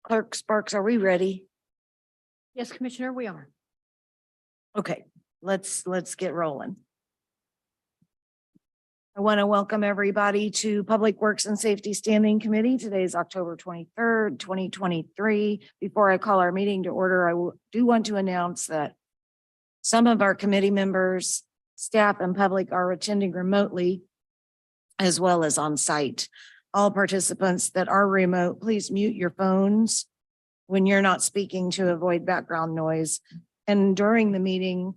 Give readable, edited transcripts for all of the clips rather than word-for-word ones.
Clerk Sparks, are we ready? Yes, Commissioner, we are. Okay, let's get rolling. I want to welcome everybody to Public Works and Safety Standing Committee. Today is October 23rd, 2023. Before I call our meeting to order, do want to announce that some of our committee members, staff, and public are attending remotely as well as on site. All participants that are remote, please mute your phones when you're not speaking to avoid background noise. And during the meeting,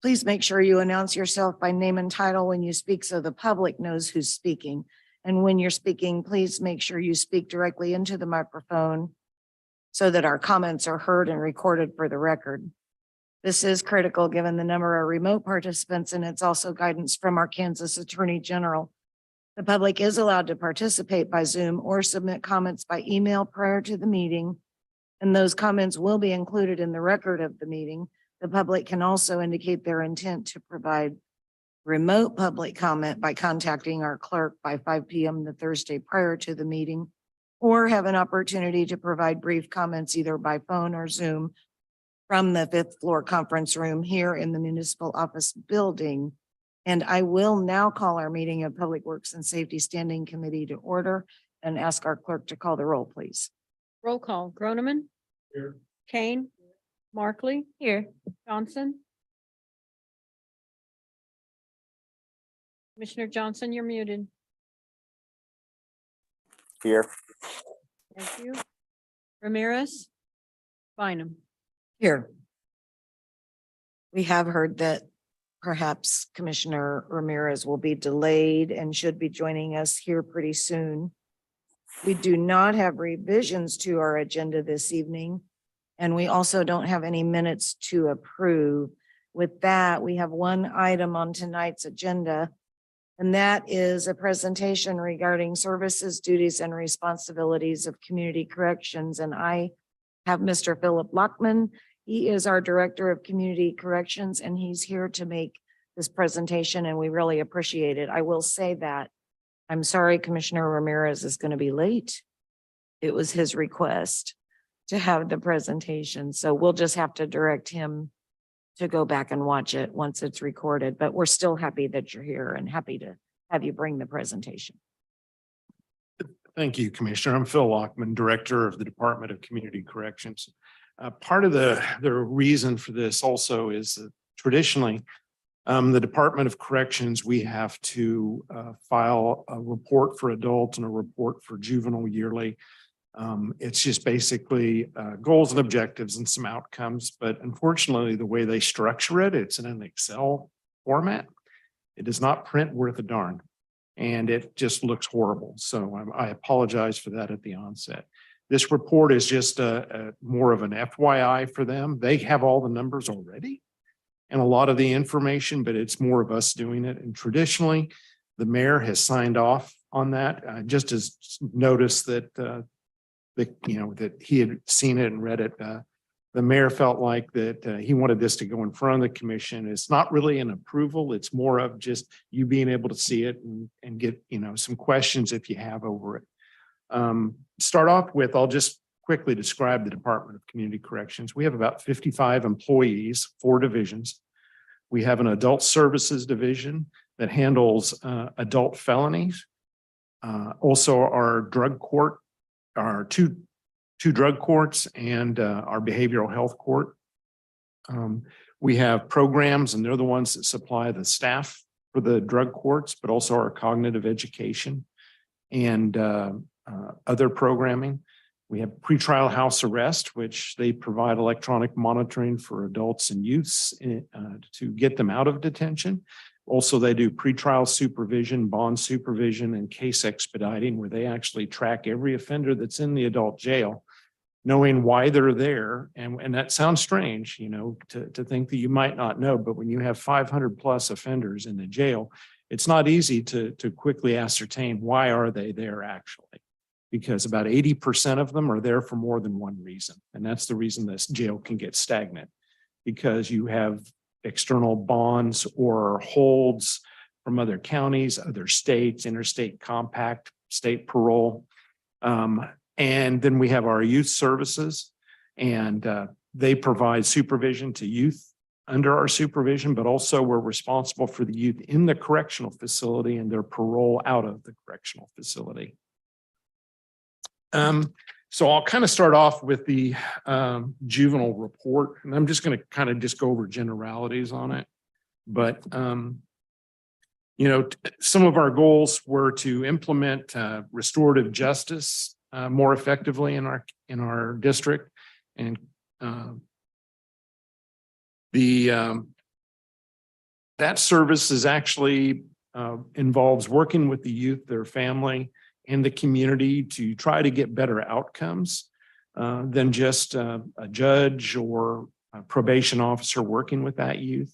please make sure you announce yourself by name and title when you speak so the public knows who's speaking. And when you're speaking, please make sure you speak directly into the microphone so that our comments are heard and recorded for the record. This is critical given the number of remote participants, and it's also guidance from our Kansas Attorney General. The public is allowed to participate by Zoom or submit comments by email prior to the meeting, and those comments will be included in the record of the meeting. The public can also indicate their intent to provide remote public comment by contacting our clerk by 5 p.m. the Thursday prior to the meeting, or have an opportunity to provide brief comments either by phone or Zoom from the 5th floor conference room here in the municipal office building. And I will now call our meeting of Public Works and Safety Standing Committee to order and ask our clerk to call the roll, please. Roll call. Groneman. Here. Kane. Markley. Here. Johnson. Commissioner Johnson, you're muted. Here. Thank you. Ramirez. Bynum. Here. We have heard that perhaps Commissioner Ramirez will be delayed and should be joining us here pretty soon. We do not have revisions to our agenda this evening, and we also don't have any minutes to approve. With that, we have one item on tonight's agenda, and that is a presentation regarding services, duties, and responsibilities of community corrections. And I have Mr. Philip Lockman. He is our Director of Community Corrections, and he's here to make this presentation, and we really appreciate it. I will say that I'm sorry Commissioner Ramirez is going to be late. It was his request to have the presentation, so we'll just have to direct him to go back and watch it once it's recorded, but we're still happy that you're here and happy to have you bring the presentation. Thank you, Commissioner. I'm Phil Lockman, Director of the Department of Community Corrections. Part of the reason for this also is that traditionally, the Department of Corrections, we have to file a report for adult and a report for juvenile yearly. It's just basically goals and objectives and some outcomes, but unfortunately, the way they structure it, it's in an Excel format. It does not print worth a darn, and it just looks horrible. So I apologize for that at the onset. This report is just more of an FYI for them. They have all the numbers already and a lot of the information, but it's more of us doing it. And traditionally, the mayor has signed off on that. Just as noticed that that he had seen it and read it. The mayor felt like that he wanted this to go in front of the commission. It's not really an approval. It's more of just you being able to see it and get some questions if you have over it. Start off with, I'll just quickly describe the Department of Community Corrections. We have about 55 employees, 4 divisions. We have an adult services division that handles adult felonies. Also our drug court, our two drug courts, and our behavioral health court. We have programs, and they're the ones that supply the staff for the drug courts, but also our cognitive education and other programming. We have pretrial house arrest, which they provide electronic monitoring for adults and youths to get them out of detention. Also, they do pretrial supervision, bond supervision, and case expediting, where they actually track every offender that's in the adult jail, knowing why they're there. And that sounds strange, to think that you might not know, but when you have 500 plus offenders in the jail, it's not easy to quickly ascertain why are they there actually. Because about 80% of them are there for more than one reason. And that's the reason this jail can get stagnant, because you have external bonds or holds from other counties, other states, interstate compact, state parole. And then we have our youth services, and they provide supervision to youth under our supervision, but also we're responsible for the youth in the correctional facility and their parole out of the correctional facility. So I'll kind of start off with the juvenile report, and I'm just going to kind of just go over generalities on it. But some of our goals were to implement restorative justice more effectively in our district, and that service is actually involves working with the youth, their family, and the community to try to get better outcomes than just a judge or a probation officer working with that youth.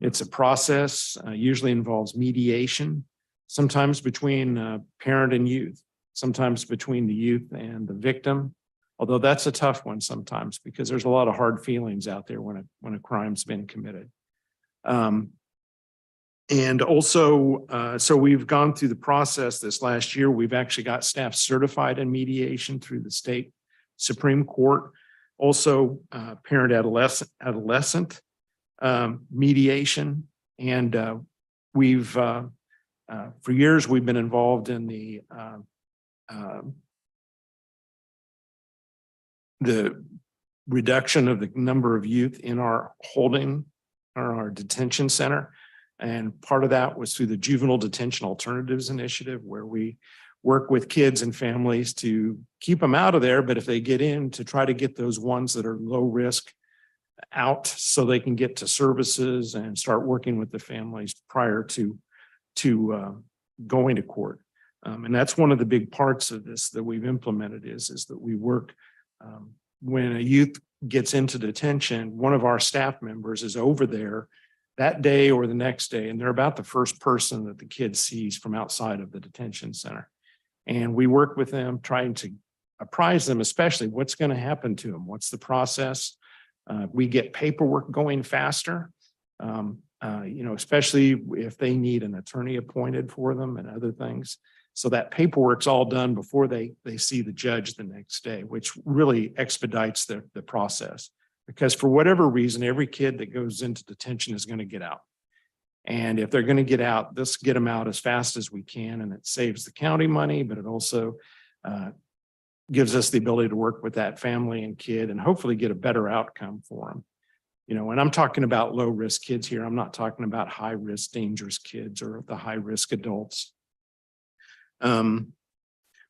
It's a process, usually involves mediation, sometimes between parent and youth, sometimes between the youth and the victim. Although that's a tough one sometimes because there's a lot of hard feelings out there when a crime's been committed. And also, so we've gone through the process this last year. We've actually got staff certified in mediation through the state Supreme Court. Also, parent adolescent mediation. And we've, for years, we've been involved in the reduction of the number of youth in our holding or our detention center. And part of that was through the Juvenile Detention Alternatives Initiative, where we work with kids and families to keep them out of there. But if they get in, to try to get those ones that are low risk out so they can get to services and start working with the families prior to going to court. And that's one of the big parts of this that we've implemented is that we work when a youth gets into detention, one of our staff members is over there that day or the next day, and they're about the first person that the kid sees from outside of the detention center. And we work with them, trying to apprise them, especially what's going to happen to them. What's the process? We get paperwork going faster, especially if they need an attorney appointed for them and other things. So that paperwork's all done before they see the judge the next day, which really expedites the process. Because for whatever reason, every kid that goes into detention is going to get out. And if they're going to get out, let's get them out as fast as we can. And it saves the county money, but it also gives us the ability to work with that family and kid and hopefully get a better outcome for them. And I'm talking about low risk kids here. I'm not talking about high risk, dangerous kids or the high risk adults.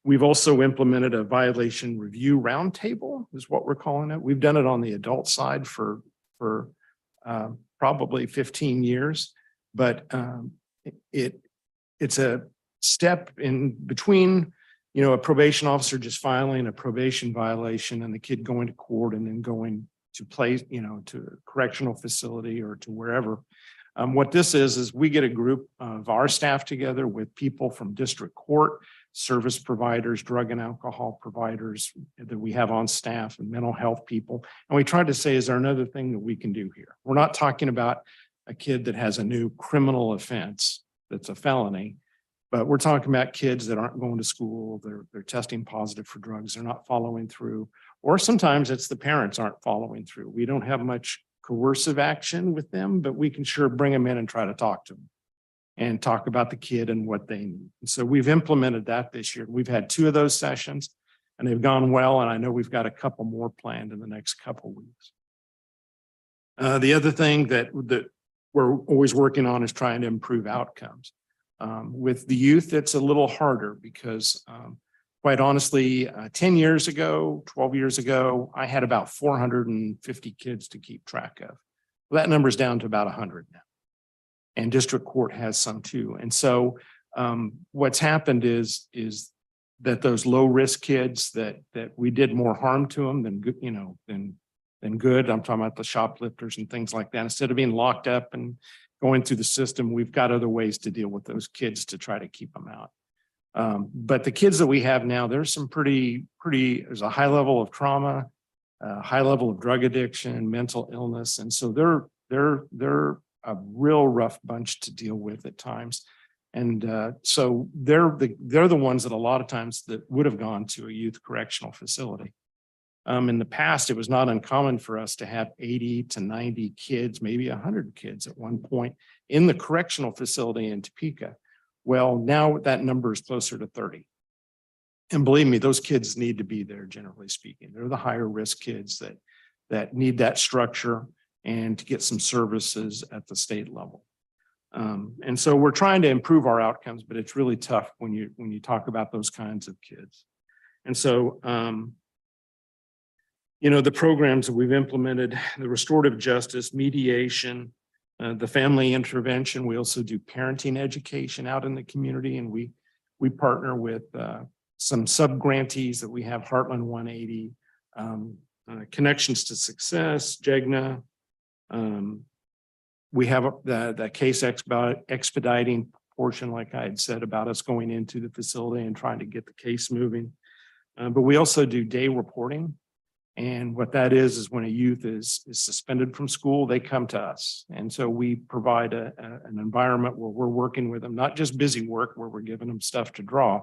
We've also implemented a violation review roundtable, is what we're calling it. We've done it on the adult side for probably 15 years, but it's a step in between, a probation officer just filing a probation violation and the kid going to court and then going to place, to a correctional facility or to wherever. What this is we get a group of our staff together with people from district court, service providers, drug and alcohol providers that we have on staff, and mental health people. And we try to say, is there another thing that we can do here? We're not talking about a kid that has a new criminal offense that's a felony, but we're talking about kids that aren't going to school, they're testing positive for drugs, they're not following through, or sometimes it's the parents aren't following through. We don't have much coercive action with them, but we can sure bring them in and try to talk to them and talk about the kid and what they need. And so we've implemented that this year. We've had 2 of those sessions and they've gone well. And I know we've got a couple more planned in the next couple of weeks. The other thing that we're always working on is trying to improve outcomes. With the youth, it's a little harder because quite honestly, 10 years ago, 12 years ago, I had about 450 kids to keep track of. Well, that number's down to about 100 now. And district court has some too. And so what's happened is that those low risk kids that we did more harm to them than good, than good. I'm talking about the shoplifters and things like that. Instead of being locked up and going through the system, we've got other ways to deal with those kids to try to keep them out. But the kids that we have now, there's some there's a high level of trauma, high level of drug addiction, mental illness. And so they're a real rough bunch to deal with at times. And so they're the ones that a lot of times that would have gone to a youth correctional facility. In the past, it was not uncommon for us to have 80 to 90 kids, maybe 100 kids at one point in the correctional facility in Topeka. Well, now that number is closer to 30. And believe me, those kids need to be there, generally speaking. They're the higher risk kids that need that structure and to get some services at the state level. And so we're trying to improve our outcomes, but it's really tough when you talk about those kinds of kids. And so, the programs that we've implemented, the restorative justice, mediation, the family intervention. We also do parenting education out in the community, and we partner with some sub-grantees that we have, Heartland 180, Connections to Success, JEGNA. We have the case expediting portion, like I had said, about us going into the facility and trying to get the case moving. But we also do day reporting. And what that is when a youth is suspended from school, they come to us. And so we provide an environment where we're working with them, not just busy work where we're giving them stuff to draw,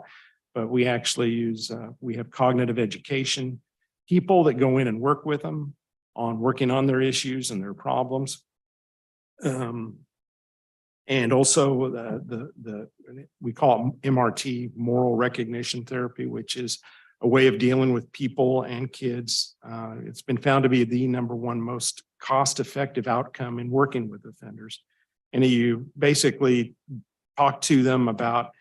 but we actually we have cognitive education people that go in and work with them on working on their issues and their problems. And also we call it MRT, moral recognition therapy, which is a way of dealing with people and kids. It's been found to be the #1 most cost-effective outcome in working with offenders. And you basically talk to them about,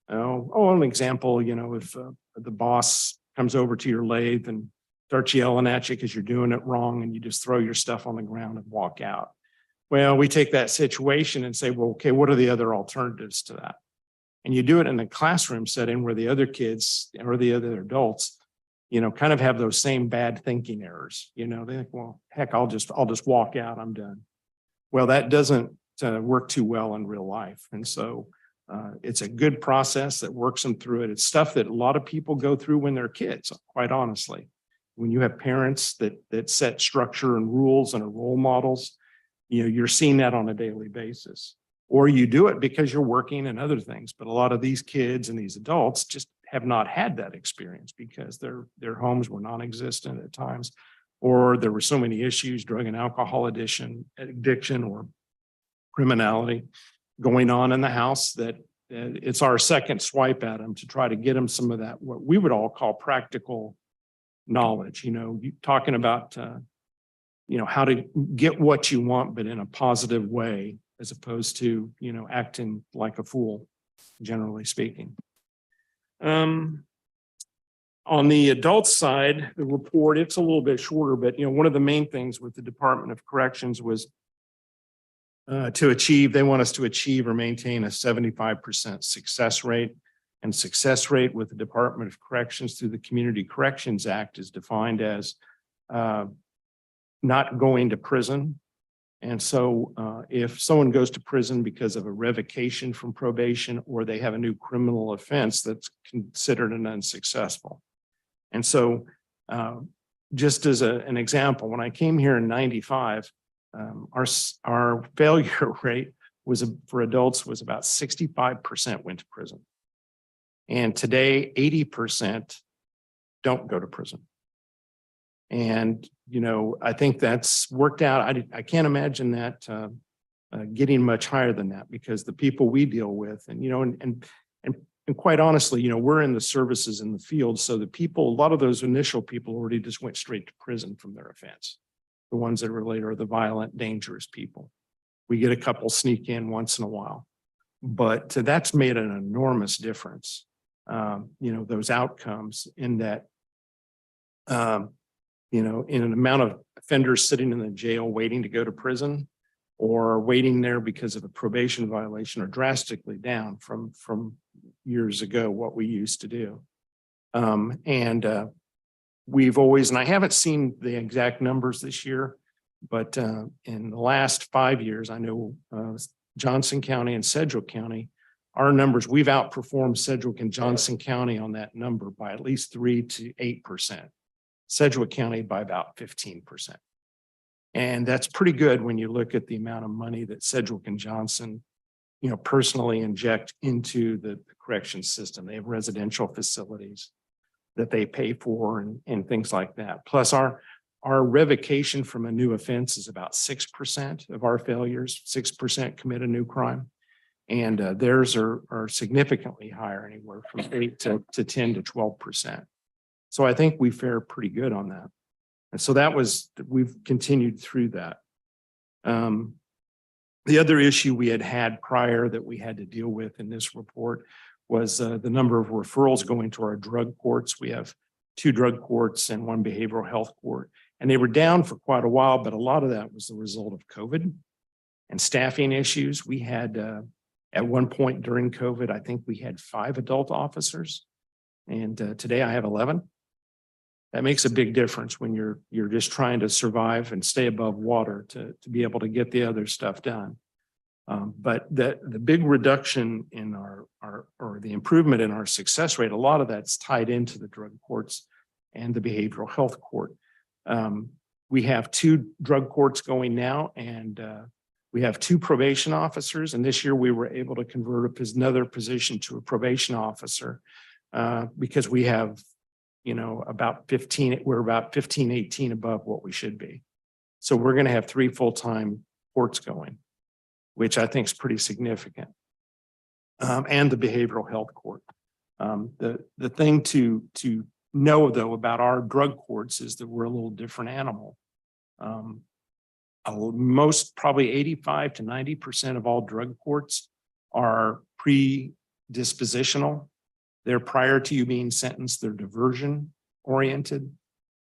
an example, if the boss comes over to your lathe and starts yelling at you because you're doing it wrong and you just throw your stuff on the ground and walk out. Well, we take that situation and say, well, okay, what are the other alternatives to that? And you do it in a classroom setting where the other kids or the other adults, kind of have those same bad thinking errors. They think, well, heck, I'll just walk out. I'm done. Well, that doesn't work too well in real life. And so it's a good process that works them through it. It's stuff that a lot of people go through when they're kids, quite honestly. When you have parents that set structure and rules and are role models, you're seeing that on a daily basis. Or you do it because you're working and other things. But a lot of these kids and these adults just have not had that experience because their homes were non-existent at times, or there were so many issues, drug and alcohol addiction or criminality going on in the house that it's our second swipe at them to try to get them some of that, what we would all call practical knowledge, you talking about, how to get what you want, but in a positive way, as opposed to, acting like a fool, generally speaking. On the adult side, the report, it's a little bit shorter, but, one of the main things with the Department of Corrections was they want us to achieve or maintain a 75% success rate. And success rate with the Department of Corrections through the Community Corrections Act is defined as not going to prison. And so if someone goes to prison because of a revocation from probation or they have a new criminal offense, that's considered an unsuccessful. And so just as an example, when I came here in 95, our failure rate for adults was about 65% went to prison. And today, 80% don't go to prison. And, I think that's worked out. I can't imagine that getting much higher than that because the people we deal with and, and quite honestly, we're in the services in the field. So a lot of those initial people already just went straight to prison from their offense. The ones that really are the violent, dangerous people. We get a couple sneak in once in a while, but that's made an enormous difference. Those outcomes in that, in an amount of offenders sitting in the jail waiting to go to prison or waiting there because of a probation violation are drastically down from years ago, what we used to do. We've always, and I haven't seen the exact numbers this year, but in the last 5 years, I know Johnson County and Sedgwick County, our numbers, we've outperformed Sedgwick and Johnson County on that number by at least 3 to 8%. Sedgwick County by about 15%. And that's pretty good when you look at the amount of money that Sedgwick and Johnson, personally inject into the correction system. They have residential facilities that they pay for and things like that. Plus our revocation from a new offense is about 6% of our failures, 6% commit a new crime. And theirs are significantly higher, anywhere from 8 to 10 to 12%. So I think we fare pretty good on that. And so we've continued through that. The other issue we had prior that we had to deal with in this report was the number of referrals going to our drug courts. We have 2 drug courts and 1 behavioral health court, and they were down for quite a while, but a lot of that was the result of COVID and staffing issues. We had, at one point during COVID, I think we had 5 adult officers, and today I have 11. That makes a big difference when you're just trying to survive and stay above water to be able to get the other stuff done. But the big reduction in or the improvement in our success rate, a lot of that's tied into the drug courts and the behavioral health court. We have 2 drug courts going now, and we have 2 probation officers. And this year we were able to convert another position to a probation officer because we have, about 15, we're about 15, 18 above what we should be. So we're going to have 3 full-time courts going, which I think is pretty significant. And the behavioral health court. The thing to know though about our drug courts is that we're a little different animal. Most, probably 85 to 90% of all drug courts are predispositional. They're prior to you being sentenced, they're diversion oriented.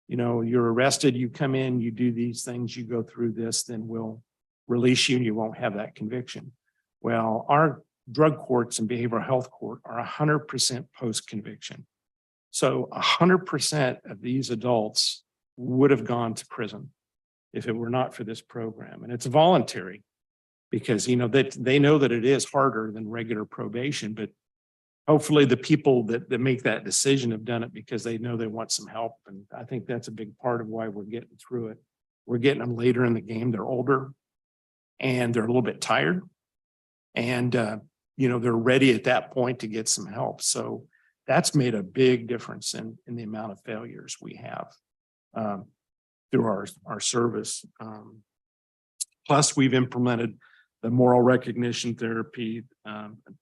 You're arrested, you come in, you do these things, you go through this, then we'll release you and you won't have that conviction. Well, our drug courts and behavioral health court are 100% post-conviction. So 100% of these adults would have gone to prison if it were not for this program. And it's voluntary because, that they know that it is harder than regular probation, but hopefully the people that make that decision have done it because they know they want some help. And I think that's a big part of why we're getting through it. We're getting them later in the game. They're older and they're a little bit tired. And, they're ready at that point to get some help. So that's made a big difference in the amount of failures we have through our service. Plus, we've implemented the moral recognition therapy.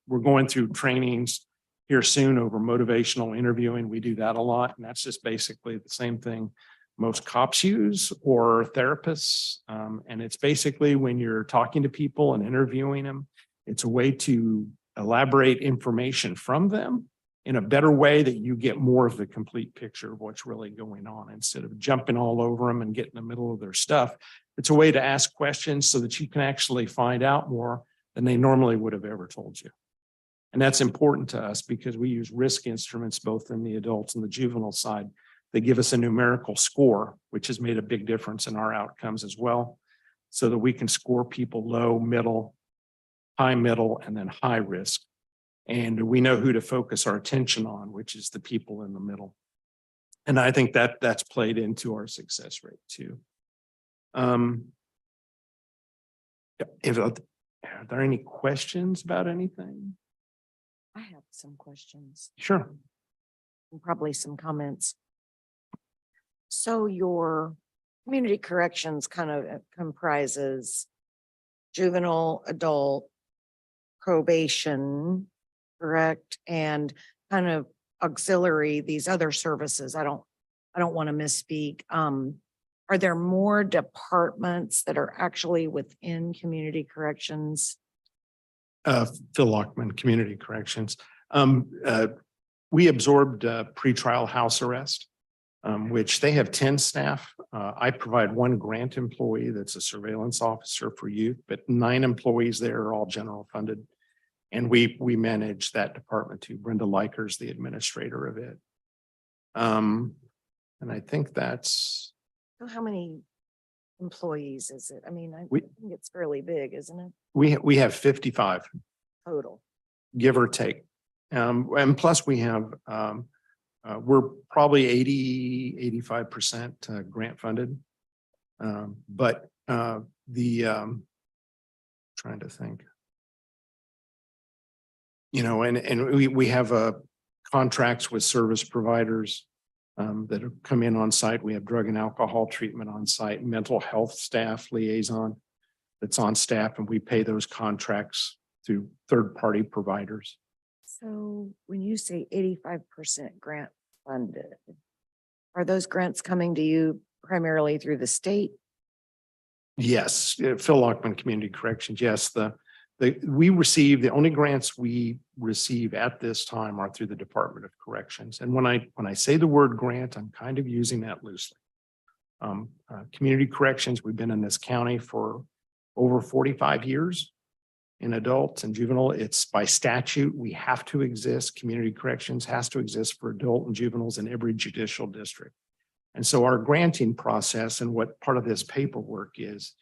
We're going through trainings here soon over motivational interviewing. We do that a lot, and that's just basically the same thing most cops use or therapists. And it's basically when you're talking to people and interviewing them, it's a way to elaborate information from them in a better way that you get more of the complete picture of what's really going on instead of jumping all over them and getting in the middle of their stuff. It's a way to ask questions so that you can actually find out more than they normally would have ever told you. And that's important to us because we use risk instruments both in the adults and the juvenile side. They give us a numerical score, which has made a big difference in our outcomes as well, so that we can score people low, middle, high, middle, and then high risk. And we know who to focus our attention on, which is the people in the middle. And I think that's played into our success rate too. Are there any questions about anything? I have some questions Sure. and probably some comments. So your community corrections kind of comprises juvenile, adult, probation, correct? And kind of auxiliary, these other services. I don't want to misspeak. Are there more departments that are actually within community corrections? Phil Lockman, Community Corrections. We absorbed pretrial house arrest, which they have 10 staff. I provide 1 grant employee that's a surveillance officer for youth, but 9 employees there are all general funded. And we manage that department too. Brenda Likers, the administrator of it. And I think that's. So how many employees is it? I mean, I We- think it's fairly big, isn't it? We have 55, Total. give or take. And plus we have, we're probably 85% grant funded. But trying to think. and we have contracts with service providers that have come in on site. We have drug and alcohol treatment on site, mental health staff liaison that's on staff, and we pay those contracts through third-party providers. So when you say 85% grant funded, are those grants coming to you primarily through the state? Yes, Phil Lockman Community Corrections. Yes, the only grants we receive at this time are through the Department of Corrections. And when I say the word grant, I'm kind of using that loosely. Community Corrections, we've been in this county for over 45 years in adult and juvenile. It's by statute, we have to exist. Community Corrections has to exist for adult and juveniles in every judicial district. And so our granting process and what part of this paperwork is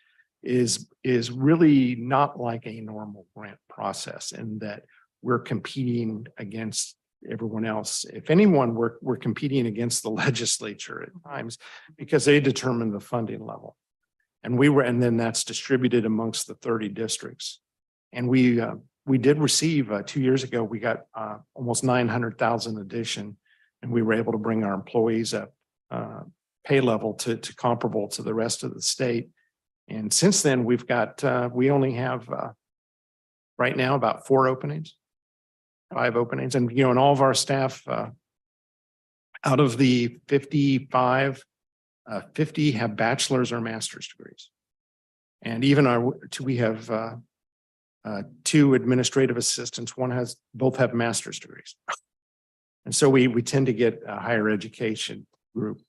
really not like a normal grant process, in that we're competing against everyone else. If anyone, we're competing against the legislature at times, because they determine the funding level. And then that's distributed amongst the 30 districts. And we did receive 2 years ago, we got almost 900,000 addition, and we were able to bring our employees up pay level to comparable to the rest of the state. And since then, we only have right now about 5 openings. And, and all of our staff, out of the 55, 50 have bachelor's or master's degrees. And even we have 2 administrative assistants. Both have master's degrees. And so we tend to get a higher education group.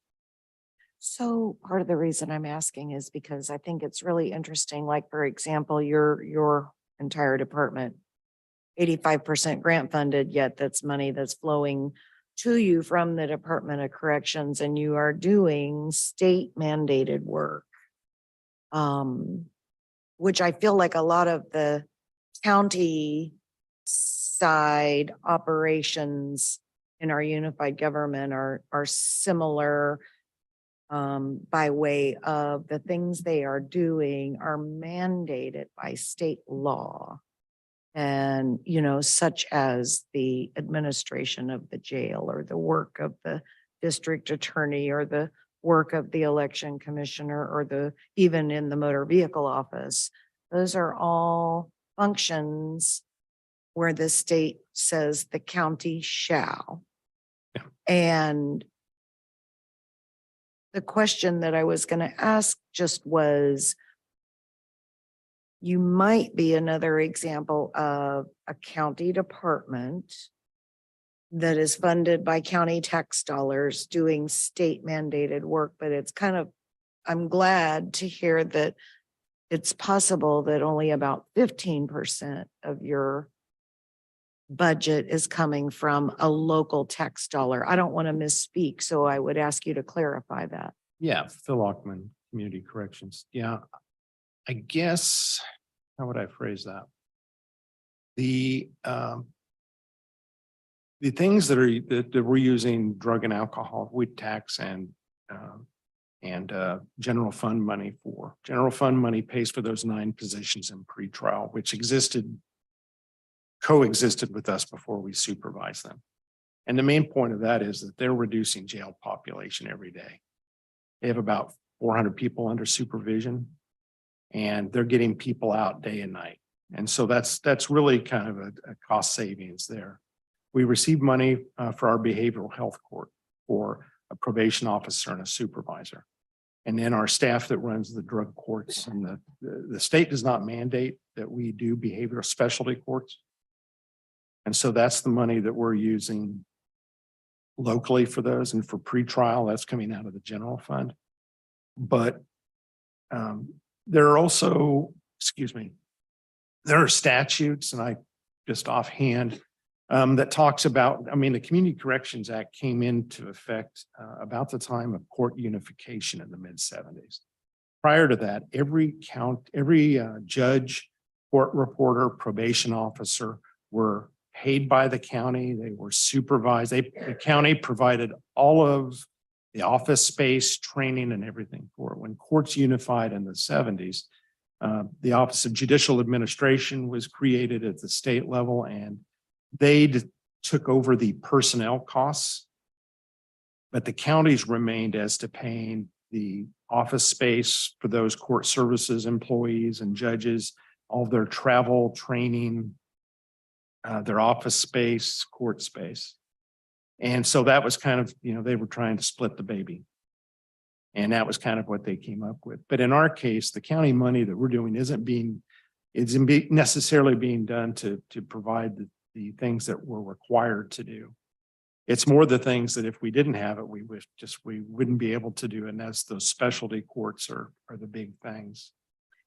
So part of the reason I'm asking is because I think it's really interesting. Like, for example, your entire department, 85% grant funded, yet that's money that's flowing to you from the Department of Corrections, and you are doing state mandated work. Which I feel like a lot of the county side operations in our unified government are similar, by way of the things they are doing are mandated by state law. And, such as the administration of the jail, or the work of the district attorney, or the work of the election commissioner, or even in the motor vehicle office. Those are all functions where the state says the county shall. Yeah. And the question that I was going to ask just was, you might be another example of a county department that is funded by county tax dollars doing state mandated work, but I'm glad to hear that it's possible that only about 15% of your budget is coming from a local tax dollar. I don't want to misspeak, so I would ask you to clarify that. Yeah, Phil Lockman Community Corrections. Yeah, I guess, how would I phrase that? The things that we're using drug and alcohol, weed tax, and general fund money for. General fund money pays for those 9 positions in pretrial, which coexisted with us before we supervised them. And the main point of that is that they're reducing jail population every day. They have about 400 people under supervision, and they're getting people out day and night. And so that's really kind of a cost savings there. We receive money for our behavioral health court for a probation officer and a supervisor. And then our staff that runs the drug courts, and the state does not mandate that we do behavioral specialty courts. And so that's the money that we're using locally for those, and for pretrial, that's coming out of the general fund. But there are also, there are statutes, and I just offhand, that talks about, the Community Corrections Act came into effect about the time of court unification in the mid-70s. Prior to that, every judge, court reporter, probation officer were paid by the county. They were supervised. The county provided all of the office space, training, and everything for it. When courts unified in the 70s, the Office of Judicial Administration was created at the state level, and took over the personnel costs, but the counties remained as to paying the office space for those court services employees and judges, all their travel, training, their office space, court space. And so that was kind of, they were trying to split the baby. And that was kind of what they came up with. But in our case, the county money that we're doing isn't necessarily being done to provide the things that we're required to do. It's more the things that if we didn't have it, we wouldn't be able to do. And that's those specialty courts are the big things.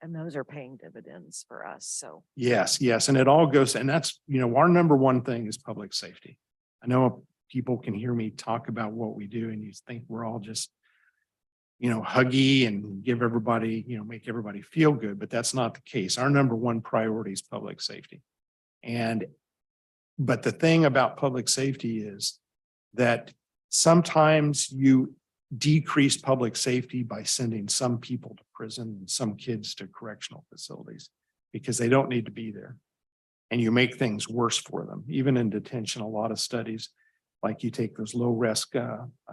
And those are paying dividends for us. So Yes, yes. And it all goes, and that's, our number one thing is public safety. I know people can hear me talk about what we do and you think we're all just, huggy and give everybody, make everybody feel good, but that's not the case. Our number one priority is public safety. But the thing about public safety is that sometimes you decrease public safety by sending some people to prison and some kids to correctional facilities because they don't need to be there. And you make things worse for them. Even in detention, a lot of studies, like you take those low risk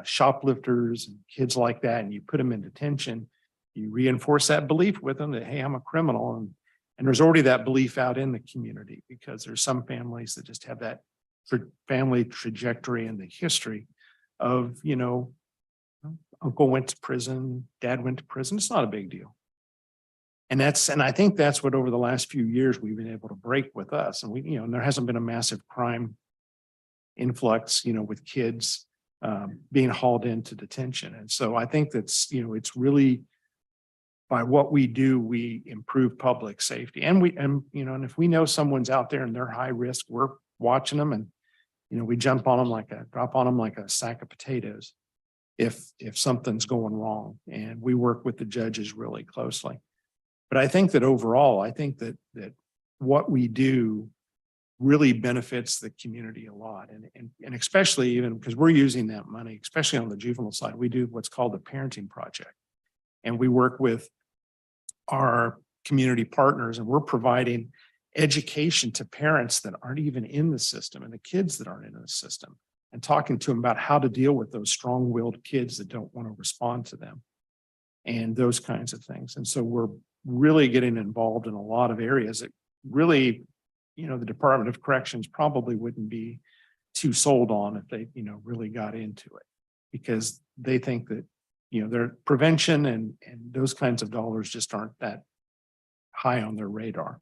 shoplifters and kids like that, and you put them in detention, you reinforce that belief with them that, hey, I'm a criminal. And there's already that belief out in the community because there's some families that just have that family trajectory and the history of, uncle went to prison, dad went to prison. It's not a big deal. And I think that's what over the last few years we've been able to break with us. And and there hasn't been a massive crime influx, with kids being hauled into detention. And so I think that's, it's really by what we do, we improve public safety. And and if we know someone's out there and they're high risk, we're watching them and, we drop on them like a sack of potatoes if something's going wrong. And we work with the judges really closely. But I think that overall, that what we do really benefits the community a lot. And especially even because we're using that money, especially on the juvenile side, we do what's called the parenting project. And we work with our community partners and we're providing education to parents that aren't even in the system and the kids that aren't in the system and talking to them about how to deal with those strong-willed kids that don't want to respond to them and those kinds of things. And so we're really getting involved in a lot of areas that really, the Department of Corrections probably wouldn't be too sold on if they, really got into it because they think that, their prevention and those kinds of dollars just aren't that high on their radar.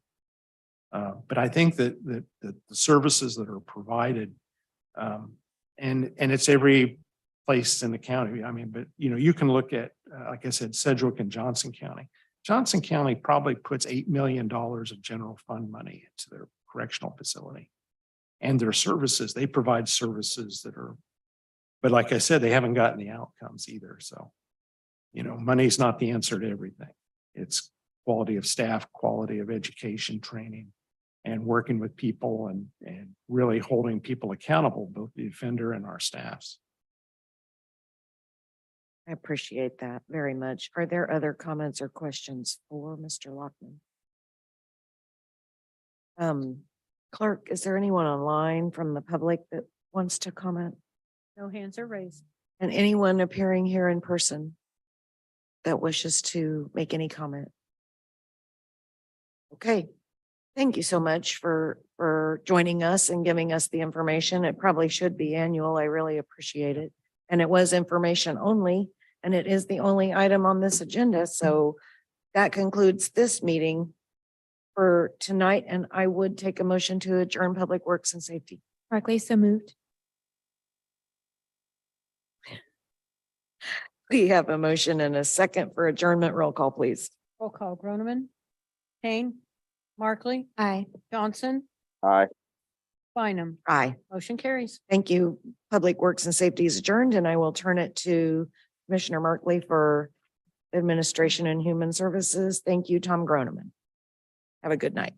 But I think that the services that are provided, and it's every place in the county. I mean, but you can look at, like I said, Sedgwick and Johnson County. Johnson County probably puts $8 million of general fund money into their correctional facility and their services. They provide services that are, but like I said, they haven't gotten the outcomes either. So, money's not the answer to everything. It's quality of staff, quality of education, training, and working with people and really holding people accountable, both the offender and our staffs. I appreciate that very much. Are there other comments or questions for Mr. Lockman? Clerk, is there anyone online from the public that wants to comment? No hands are raised. And anyone appearing here in person that wishes to make any comment? Okay. Thank you so much for joining us and giving us the information. It probably should be annual. I really appreciate it. And it was information only, and it is the only item on this agenda. So that concludes this meeting for tonight. And I would take a motion to adjourn Public Works and Safety. Barclay, so moved. We have a motion and a second for adjournment. Roll call, please. Roll call, Groneman, Kane, Markley, Aye. Johnson, Aye. Bynum. Aye. Motion carries. Thank you. Public Works and Safety is adjourned, and I will turn it to Commissioner Markley for Administration and Human Services. Thank you, Tom Groneman. Have a good night.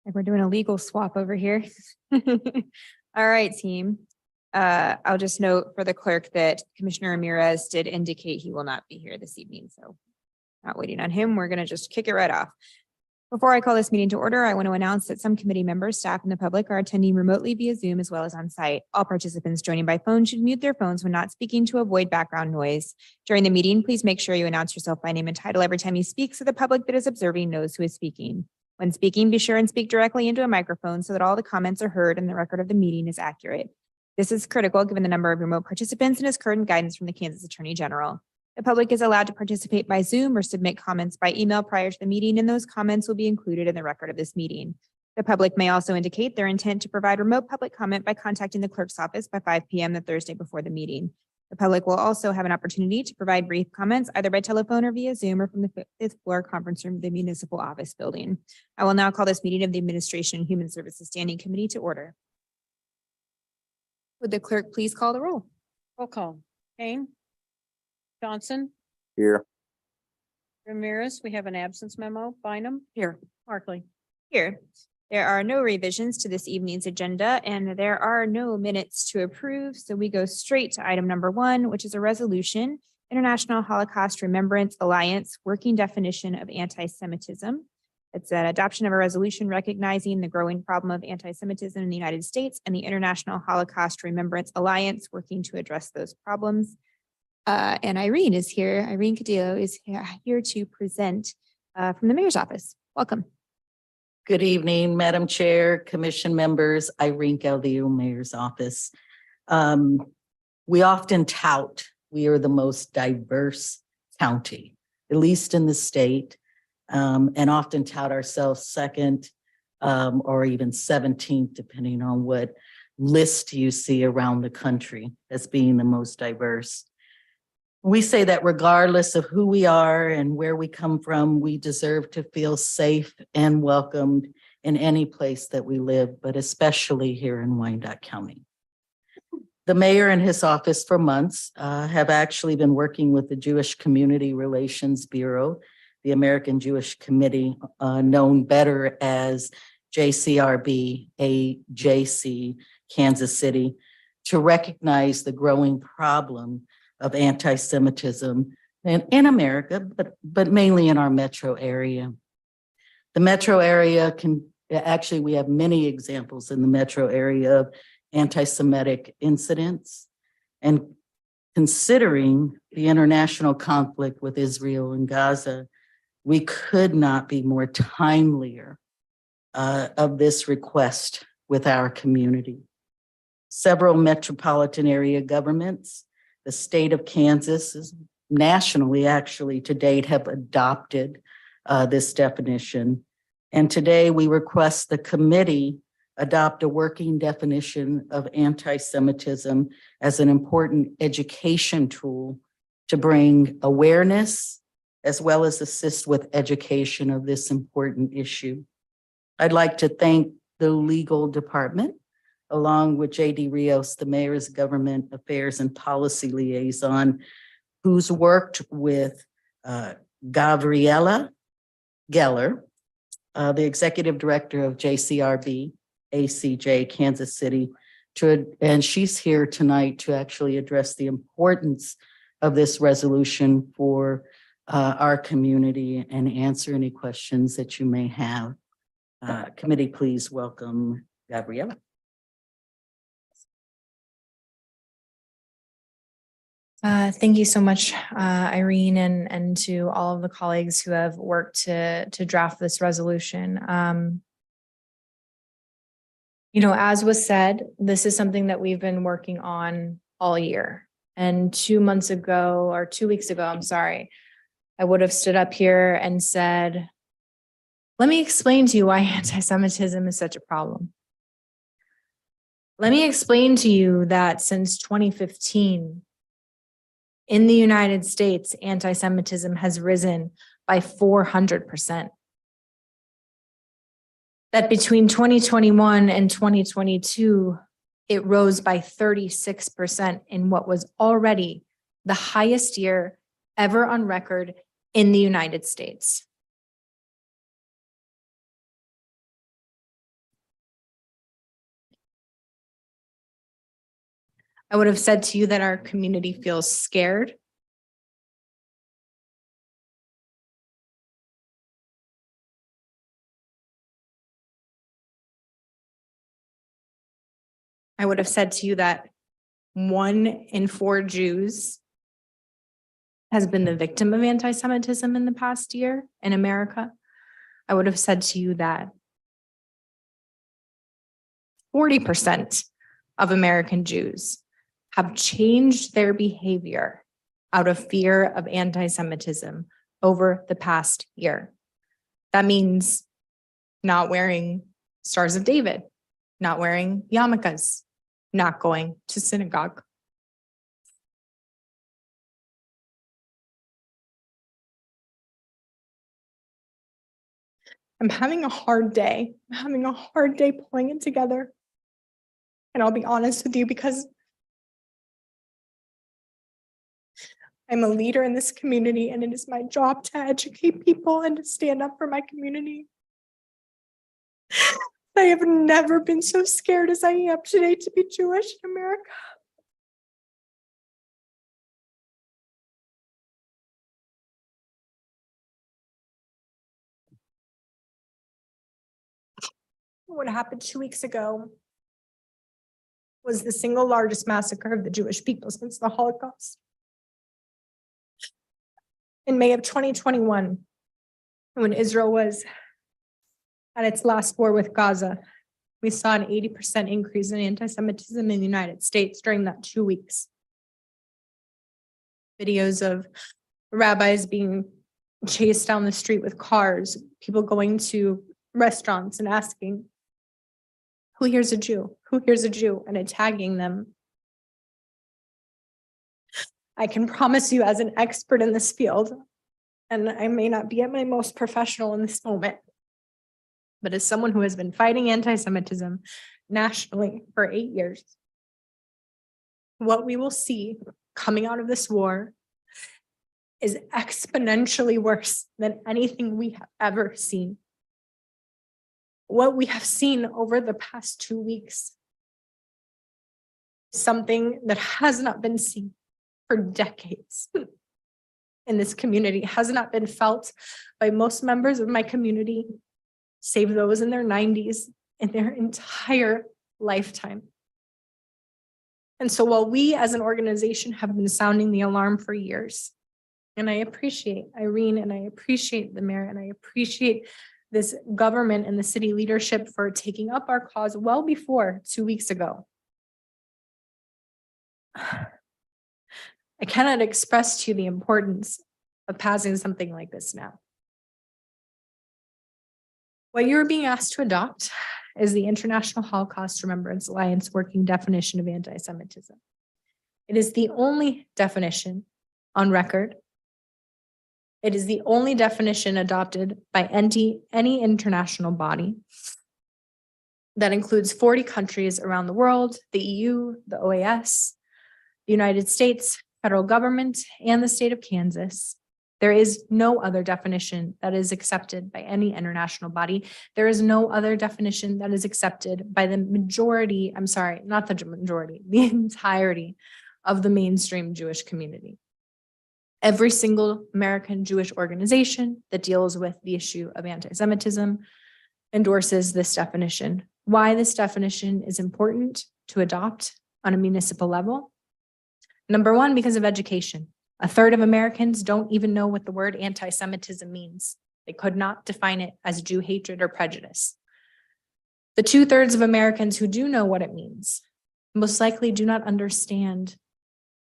Like we're doing a legal swap over here. All right, team. I'll just note for the clerk that Commissioner Ramirez did indicate he will not be here this evening, so not waiting on him. We're gonna just kick it right off. Before I call this meeting to order, I want to announce that some committee members, staff, and the public are attending remotely via Zoom as well as on site. All participants joining by phone should mute their phones when not speaking to avoid background noise. During the meeting, please make sure you announce yourself by name and title every time you speak so the public that is observing knows who is speaking. When speaking, be sure and speak directly into a microphone so that all the comments are heard and the record of the meeting is accurate. This is critical given the number of remote participants and is current guidance from the Kansas Attorney General. The public is allowed to participate by Zoom or submit comments by email prior to the meeting, and those comments will be included in the record of this meeting. The public may also indicate their intent to provide remote public comment by contacting the clerk's office by 5 p.m. the Thursday before the meeting. The public will also have an opportunity to provide brief comments either by telephone or via Zoom or from the fifth floor conference room of the municipal office building. I will now call this meeting of the Administration and Human Services Standing Committee to order. Would the clerk please call the roll? Roll call. Kane. Johnson. Here. Ramirez, we have an absence memo. Bynum. Here. Markley. Here. There are no revisions to this evening's agenda and there are no minutes to approve. So we go straight to item number 1, which is a resolution, International Holocaust Remembrance Alliance Working Definition of Anti-Semitism. It's an adoption of a resolution recognizing the growing problem of anti-Semitism in the United States and the International Holocaust Remembrance Alliance working to address those problems. And Irene is here. Irene Cadillo is here to present from the mayor's office. Welcome. Good evening, Madam Chair, Commission members, Irene Cadillo, Mayor's Office. We often tout we are the most diverse county, at least in the state, and often tout ourselves second or even 17th, depending on what list you see around the country as being the most diverse. We say that regardless of who we are and where we come from, we deserve to feel safe and welcomed in any place that we live, but especially here in Wyandotte County. The mayor and his office for months have actually been working with the Jewish Community Relations Bureau, the American Jewish Committee, known better as JCRB, AJC, Kansas City, to recognize the growing problem of anti-Semitism in America, but mainly in our metro area. The metro area we have many examples in the metro area of anti-Semitic incidents. And considering the international conflict with Israel and Gaza, we could not be more timelier of this request with our community. Several metropolitan area governments, the state of Kansas is nationally actually to date have adopted this definition. And today we request the committee adopt a working definition of anti-Semitism as an important education tool to bring awareness as well as assist with education of this important issue. I'd like to thank the legal department along with J.D. Rios, the mayor's government affairs and policy liaison, who's worked with Gabriella Geller, the executive director of JCRB, ACJ, Kansas City, and she's here tonight to actually address the importance of this resolution for our community and answer any questions that you may have. Committee, please welcome Gabriella. Thank you so much, Irene, and to all of the colleagues who have worked to draft this resolution. As was said, this is something that we've been working on all year. And 2 weeks ago, I'm sorry, I would have stood up here and said, let me explain to you why anti-Semitism is such a problem. Let me explain to you that since 2015, in the United States, anti-Semitism has risen by 400%. That between 2021 and 2022, it rose by 36% in what was already the highest year ever on record in the United States. I would have said to you that our community feels scared. I would have said to you that 1 in 4 Jews has been the victim of anti-Semitism in the past year in America. I would have said to you that 40% of American Jews have changed their behavior out of fear of anti-Semitism over the past year. That means not wearing Stars of David, not wearing yarmulkes, not going to synagogue. I'm having a hard day. I'm having a hard day pulling it together. And I'll be honest with you, because I'm a leader in this community and it is my job to educate people and to stand up for my community. I have never been so scared as I am today to be Jewish in America. What happened 2 weeks ago was the single largest massacre of the Jewish people since the Holocaust. In May of 2021, when Israel was at its last war with Gaza, we saw an 80% increase in anti-Semitism in the United States during that 2 weeks. Videos of rabbis being chased down the street with cars, people going to restaurants and asking, who here's a Jew? Who here's a Jew? And tagging them. I can promise you, as an expert in this field, and I may not be at my most professional in this moment, but as someone who has been fighting anti-Semitism nationally for 8 years, what we will see coming out of this war is exponentially worse than anything we have ever seen. What we have seen over the past 2 weeks, something that has not been seen for decades in this community, has not been felt by most members of my community, save those in their 90s, in their entire lifetime. And so while we as an organization have been sounding the alarm for years, and I appreciate Irene and I appreciate the mayor and I appreciate this government and the city leadership for taking up our cause well before 2 weeks ago. I cannot express to you the importance of passing something like this now. What you're being asked to adopt is the International Holocaust Remembrance Alliance working definition of anti-Semitism. It is the only definition on record. It is the only definition adopted by any international body that includes 40 countries around the world, the EU, the OAS, the United States, federal government, and the state of Kansas. There is no other definition that is accepted by any international body. There is no other definition that is accepted by the majority, I'm sorry, not the majority, the entirety of the mainstream Jewish community. Every single American Jewish organization that deals with the issue of anti-Semitism endorses this definition. Why this definition is important to adopt on a municipal level? Number one, because of education. 1/3 of Americans don't even know what the word anti-Semitism means. They could not define it as Jew hatred or prejudice. The 2/3 of Americans who do know what it means most likely do not understand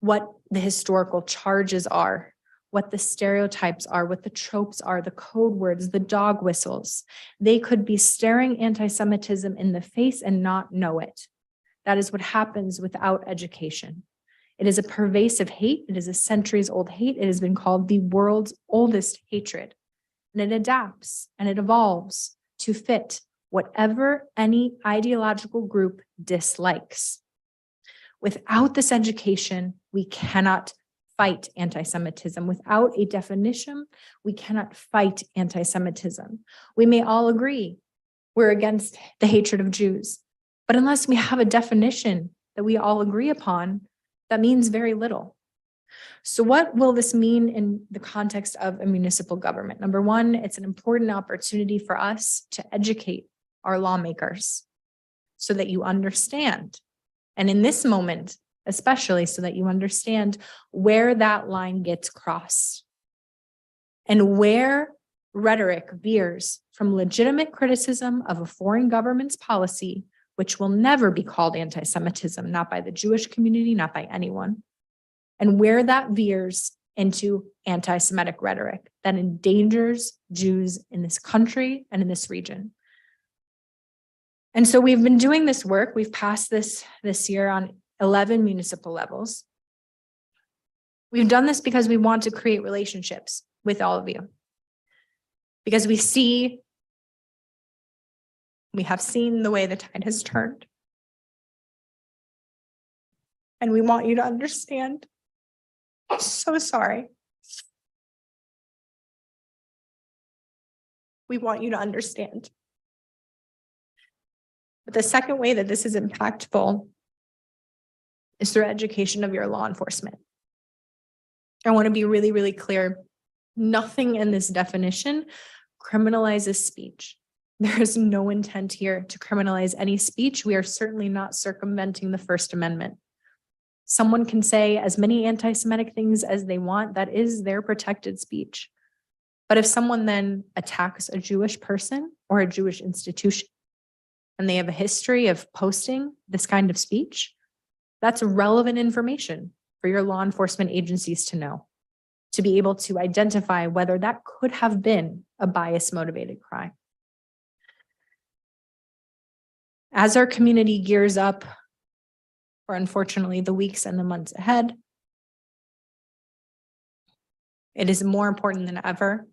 what the historical charges are, what the stereotypes are, what the tropes are, the code words, the dog whistles. They could be staring anti-Semitism in the face and not know it. That is what happens without education. It is a pervasive hate. It is a centuries-old hate. It has been called the world's oldest hatred. And it adapts and it evolves to fit whatever any ideological group dislikes. Without this education, we cannot fight anti-Semitism. Without a definition, we cannot fight anti-Semitism. We may all agree we're against the hatred of Jews, but unless we have a definition that we all agree upon, that means very little. So what will this mean in the context of a municipal government? Number one, it's an important opportunity for us to educate our lawmakers so that you understand. And in this moment, especially so that you understand where that line gets crossed and where rhetoric veers from legitimate criticism of a foreign government's policy, which will never be called anti-Semitism, not by the Jewish community, not by anyone, and where that veers into anti-Semitic rhetoric that endangers Jews in this country and in this region. And so we've been doing this work. We've passed this year on 11 municipal levels. We've done this because we want to create relationships with all of you. Because we have seen the way the tide has turned. And we want you to understand. So sorry. We want you to understand. But the second way that this is impactful is through education of your law enforcement. I want to be really, really clear. Nothing in this definition criminalizes speech. There is no intent here to criminalize any speech. We are certainly not circumventing the First Amendment. Someone can say as many anti-Semitic things as they want. That is their protected speech. But if someone then attacks a Jewish person or a Jewish institution, and they have a history of posting this kind of speech, that's relevant information for your law enforcement agencies to know, to be able to identify whether that could have been a bias-motivated crime. As our community gears up for, unfortunately, the weeks and the months ahead, it is more important than ever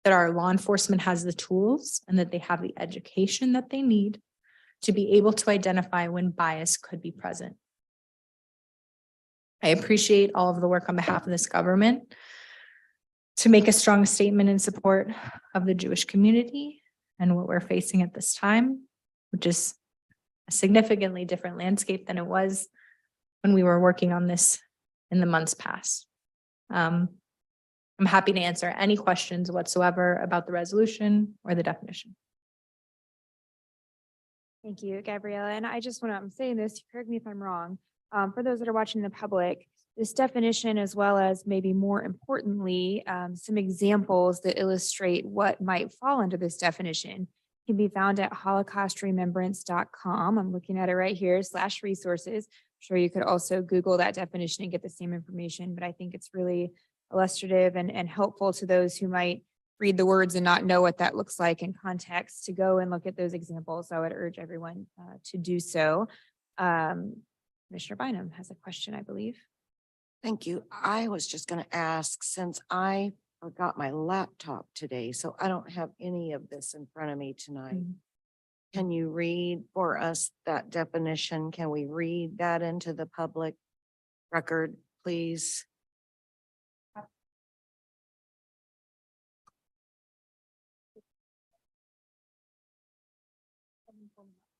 that our law enforcement has the tools and that they have the education that they need to be able to identify when bias could be present. I appreciate all of the work on behalf of this government to make a strong statement in support of the Jewish community and what we're facing at this time, which is a significantly different landscape than it was when we were working on this in the months past. I'm happy to answer any questions whatsoever about the resolution or the definition. Thank you, Gabriella. And I just want to, I'm saying this, correct me if I'm wrong. For those that are watching the public, this definition, as well as maybe more importantly, some examples that illustrate what might fall under this definition can be found at holocaustremembrance.com. I'm looking at it right here, /resources. I'm sure you could also Google that definition and get the same information, but I think it's really illustrative and helpful to those who might read the words and not know what that looks like in context to go and look at those examples. I would urge everyone to do so. Commissioner Bynum has a question, I believe. Thank you. I was just going to ask, since I forgot my laptop today, so I don't have any of this in front of me tonight. Can you read for us that definition? Can we read that into the public record, please?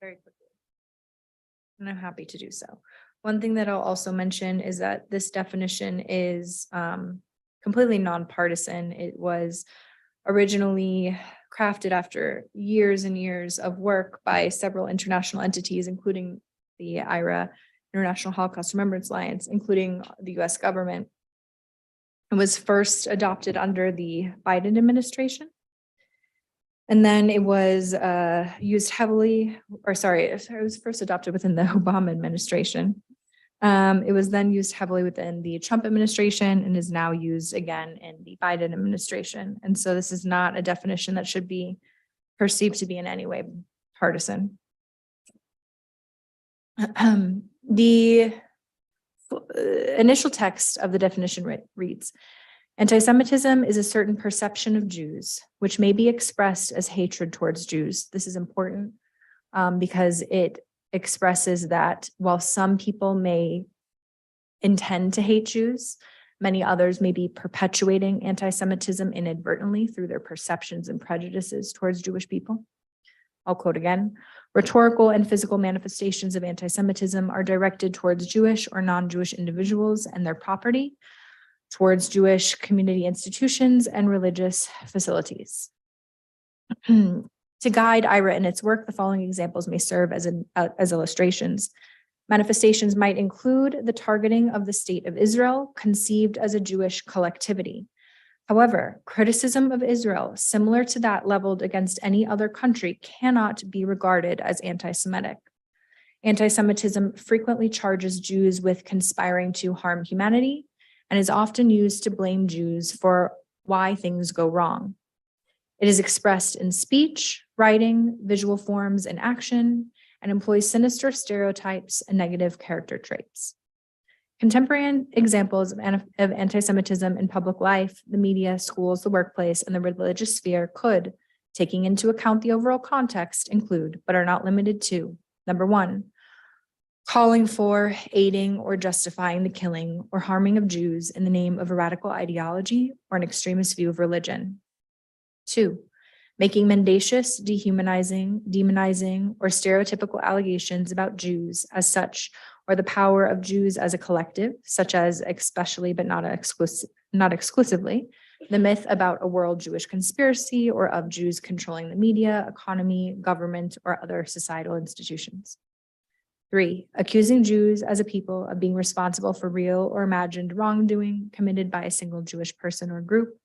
Very quickly. And I'm happy to do so. One thing that I'll also mention is that this definition is completely nonpartisan. It was originally crafted after years and years of work by several international entities, including the IRA, International Holocaust Remembrance Alliance, including the US government. It was first adopted under the Biden administration. And then it was used heavily, it was first adopted within the Obama administration. It was then used heavily within the Trump administration and is now used again in the Biden administration. And so this is not a definition that should be perceived to be in any way partisan. The initial text of the definition reads, anti-Semitism is a certain perception of Jews, which may be expressed as hatred towards Jews. This is important because it expresses that while some people may intend to hate Jews, many others may be perpetuating anti-Semitism inadvertently through their perceptions and prejudices towards Jewish people. I'll quote again. Rhetorical and physical manifestations of anti-Semitism are directed towards Jewish or non-Jewish individuals and their property, towards Jewish community institutions and religious facilities. To guide IRA in its work, the following examples may serve as illustrations. Manifestations might include the targeting of the state of Israel, conceived as a Jewish collectivity. However, criticism of Israel, similar to that leveled against any other country, cannot be regarded as anti-Semitic. Anti-Semitism frequently charges Jews with conspiring to harm humanity and is often used to blame Jews for why things go wrong. It is expressed in speech, writing, visual forms, and action, and employs sinister stereotypes and negative character traits. Contemporary examples of anti-Semitism in public life, the media, schools, the workplace, and the religious sphere could, taking into account the overall context, include, but are not limited to, number one, calling for, aiding, or justifying the killing or harming of Jews in the name of a radical ideology or an extremist view of religion. Two, making mendacious, demonizing, or stereotypical allegations about Jews as such, or the power of Jews as a collective, such as especially but not exclusively, the myth about a world Jewish conspiracy or of Jews controlling the media, economy, government, or other societal institutions. Three, accusing Jews as a people of being responsible for real or imagined wrongdoing committed by a single Jewish person or group,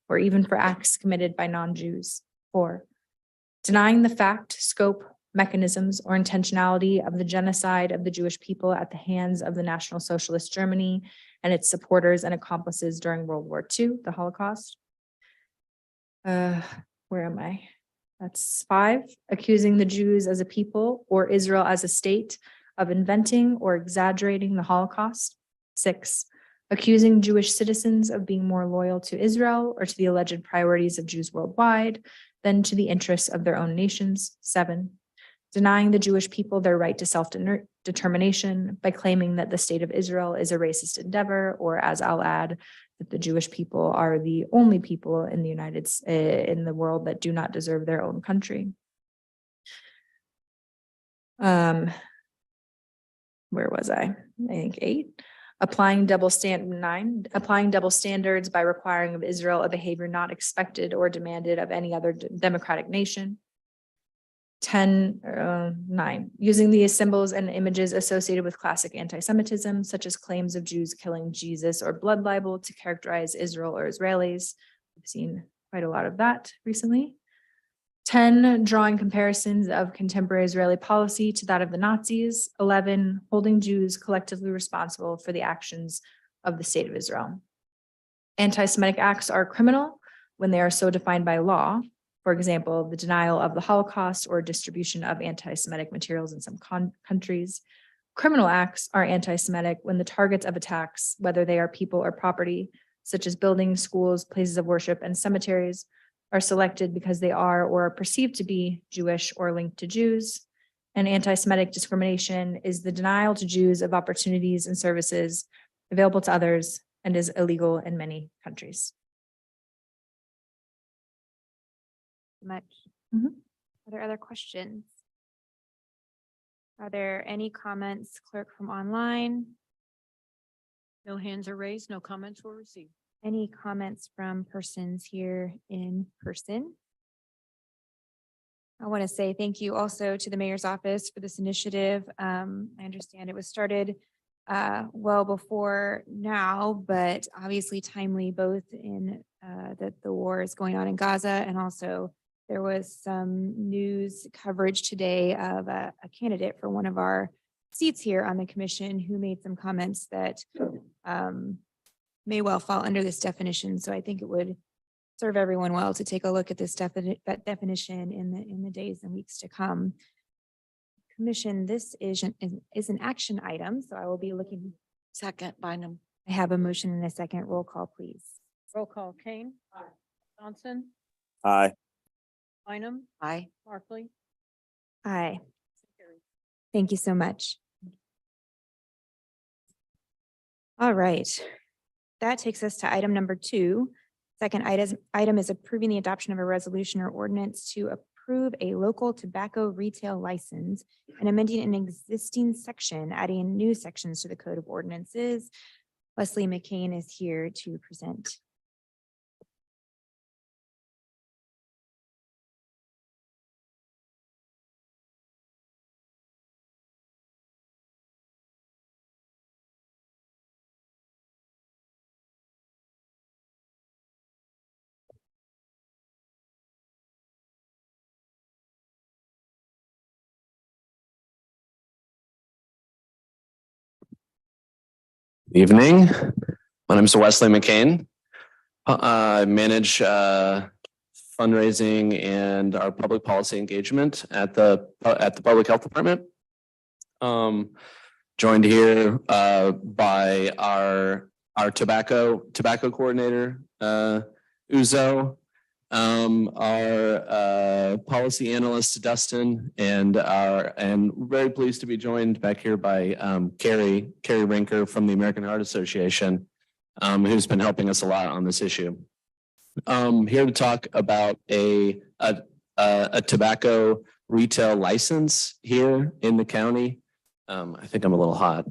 or even for acts committed by non-Jews. Four, denying the fact, scope, mechanisms, or intentionality of the genocide of the Jewish people at the hands of the National Socialist Germany and its supporters and accomplices during World War II, the Holocaust. Where am I? That's five, accusing the Jews as a people or Israel as a state of inventing or exaggerating the Holocaust. Six, accusing Jewish citizens of being more loyal to Israel or to the alleged priorities of Jews worldwide than to the interests of their own nations. Seven, denying the Jewish people their right to self-determination by claiming that the state of Israel is a racist endeavor, or as I'll add, that the Jewish people are the only people in the world that do not deserve their own country. Where was I? I think 8. Applying double standards by requiring of Israel a behavior not expected or demanded of any other democratic nation. 9, using the symbols and images associated with classic anti-Semitism, such as claims of Jews killing Jesus or blood libel, to characterize Israel or Israelis. We've seen quite a lot of that recently. 10, drawing comparisons of contemporary Israeli policy to that of the Nazis. 11, holding Jews collectively responsible for the actions of the state of Israel. Anti-Semitic acts are criminal when they are so defined by law. For example, the denial of the Holocaust or distribution of anti-Semitic materials in some countries. Criminal acts are anti-Semitic when the targets of attacks, whether they are people or property, such as buildings, schools, places of worship, and cemeteries, are selected because they are or are perceived to be Jewish or linked to Jews. And anti-Semitic discrimination is the denial to Jews of opportunities and services available to others and is illegal in many countries. Much. Mhm. Are there other questions? Are there any comments, clerk, from online? No hands are raised, no comments were received. Any comments from persons here in person? I want to say thank you also to the mayor's office for this initiative. I understand it was started well before now, but obviously timely both in that the war is going on in Gaza, and also there was some news coverage today of a candidate for one of our seats here on the commission who made some comments that may well fall under this definition. So I think it would serve everyone well to take a look at this that definition in the days and weeks to come. Commission, this is an action item, so I will be looking. Second, Bynum. I have a motion and a second. Roll call, please. Roll call, Kane. Johnson, Aye. Bynum, Aye. Markley. Aye. Thank you so much. All right. That takes us to item number 2. Second item is approving the adoption of a resolution or ordinance to approve a local tobacco retail license and amending an existing section, adding new sections to the Code of Ordinances. Wesley McCain is here to present. Evening. My name is Wesley McCain. I manage fundraising and our public policy engagement at the Public Health Department. Joined here by our tobacco coordinator, Uzo, our policy analyst, Dustin, and very pleased to be joined back here by Carrie Rinker from the American Heart Association, who's been helping us a lot on this issue. Here to talk about a tobacco retail license here in the county. I think I'm a little hot.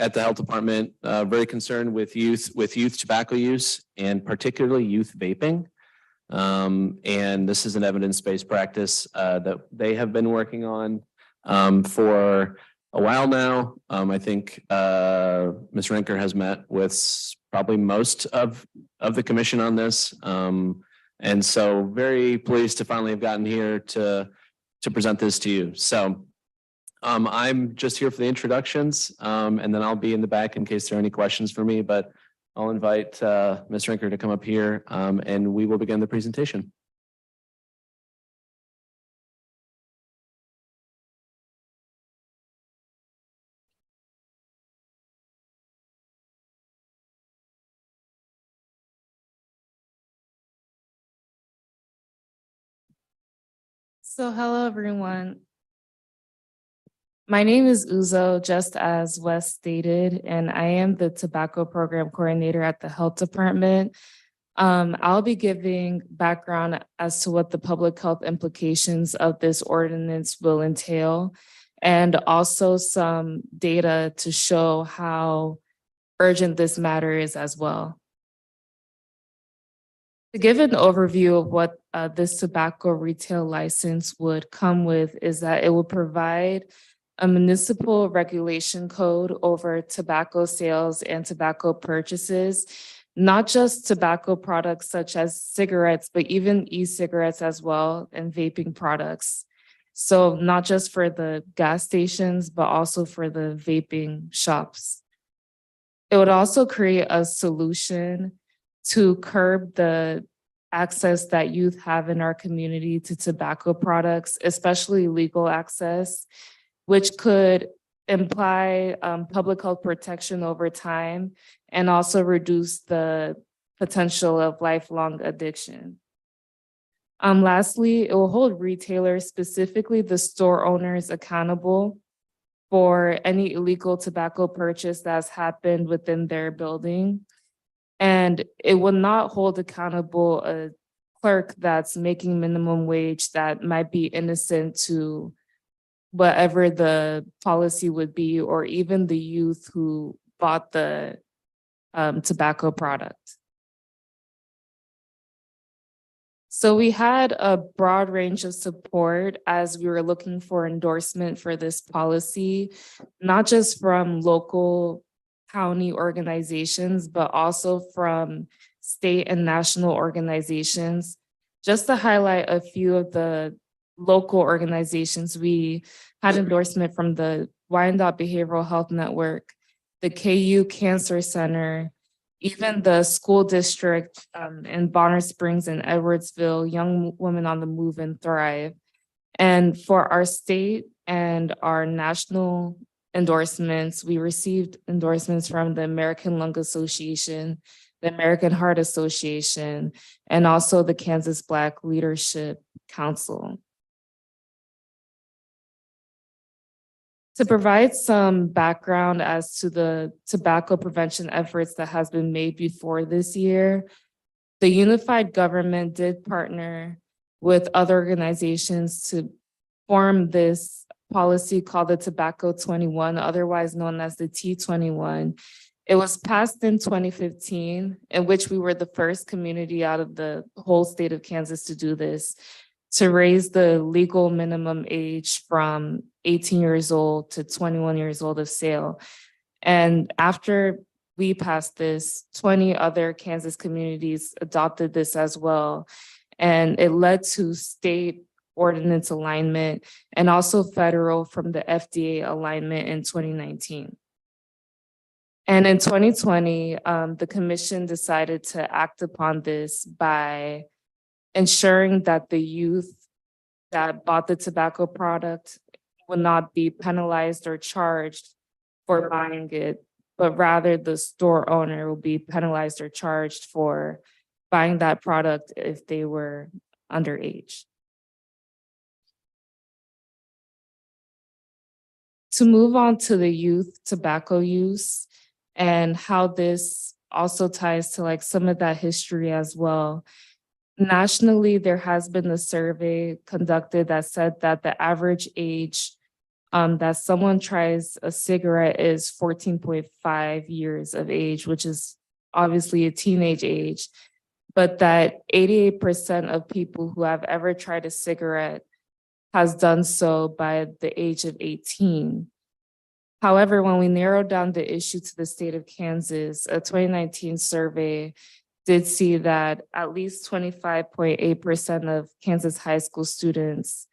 At the health department, very concerned with youth tobacco use and particularly youth vaping. And this is an evidence-based practice that they have been working on for a while now. I think Ms. Rinker has met with probably most of the commission on this. And so very pleased to finally have gotten here to present this to you. So I'm just here for the introductions, and then I'll be in the back in case there are any questions for me, but I'll invite Ms. Rinker to come up here and we will begin the presentation. So hello, everyone. My name is Uzo, just as Wes stated, and I am the tobacco program coordinator at the health department. I'll be giving background as to what the public health implications of this ordinance will entail, and also some data to show how urgent this matter is as well. To give an overview of what this tobacco retail license would come with is that it will provide a municipal regulation code over tobacco sales and tobacco purchases, not just tobacco products such as cigarettes, but even e-cigarettes as well and vaping products. So not just for the gas stations, but also for the vaping shops. It would also create a solution to curb the access that youth have in our community to tobacco products, especially legal access, which could imply public health protection over time and also reduce the potential of lifelong addiction. Lastly, it will hold retailers, specifically the store owners, accountable for any illegal tobacco purchase that's happened within their building. And it will not hold accountable a clerk that's making minimum wage that might be innocent to whatever the policy would be, or even the youth who bought the tobacco product. So we had a broad range of support as we were looking for endorsement for this policy, not just from local county organizations, but also from state and national organizations. Just to highlight a few of the local organizations, we had endorsement from the Wyandotte Behavioral Health Network, the KU Cancer Center, even the school district in Bonner Springs and Edwardsville, Young Women on the Move and Thrive. And for our state and our national endorsements, we received endorsements from the American Lung Association, the American Heart Association, and also the Kansas Black Leadership Council. To provide some background as to the tobacco prevention efforts that has been made before this year, The unified government did partner with other organizations to form this policy called the Tobacco 21, otherwise known as the T21. It was passed in 2015, in which we were the first community out of the whole state of Kansas to do this, to raise the legal minimum age from 18 years old to 21 years old of sale. And after we passed this, 20 other Kansas communities adopted this as well. And it led to state ordinance alignment and also federal from the FDA alignment in 2019. And in 2020, the commission decided to act upon this by ensuring that the youth that bought the tobacco product will not be penalized or charged for buying it, but rather the store owner will be penalized or charged for buying that product if they were underage. To move on to the youth tobacco use and how this also ties to like some of that history as well. Nationally, there has been a survey conducted that said that the average age that someone tries a cigarette is 14.5 years of age, which is obviously a teenage age, but that 88% of people who have ever tried a cigarette has done so by the age of 18. However, when we narrowed down the issue to the state of Kansas, a 2019 survey did see that at least 25.8% of Kansas high school students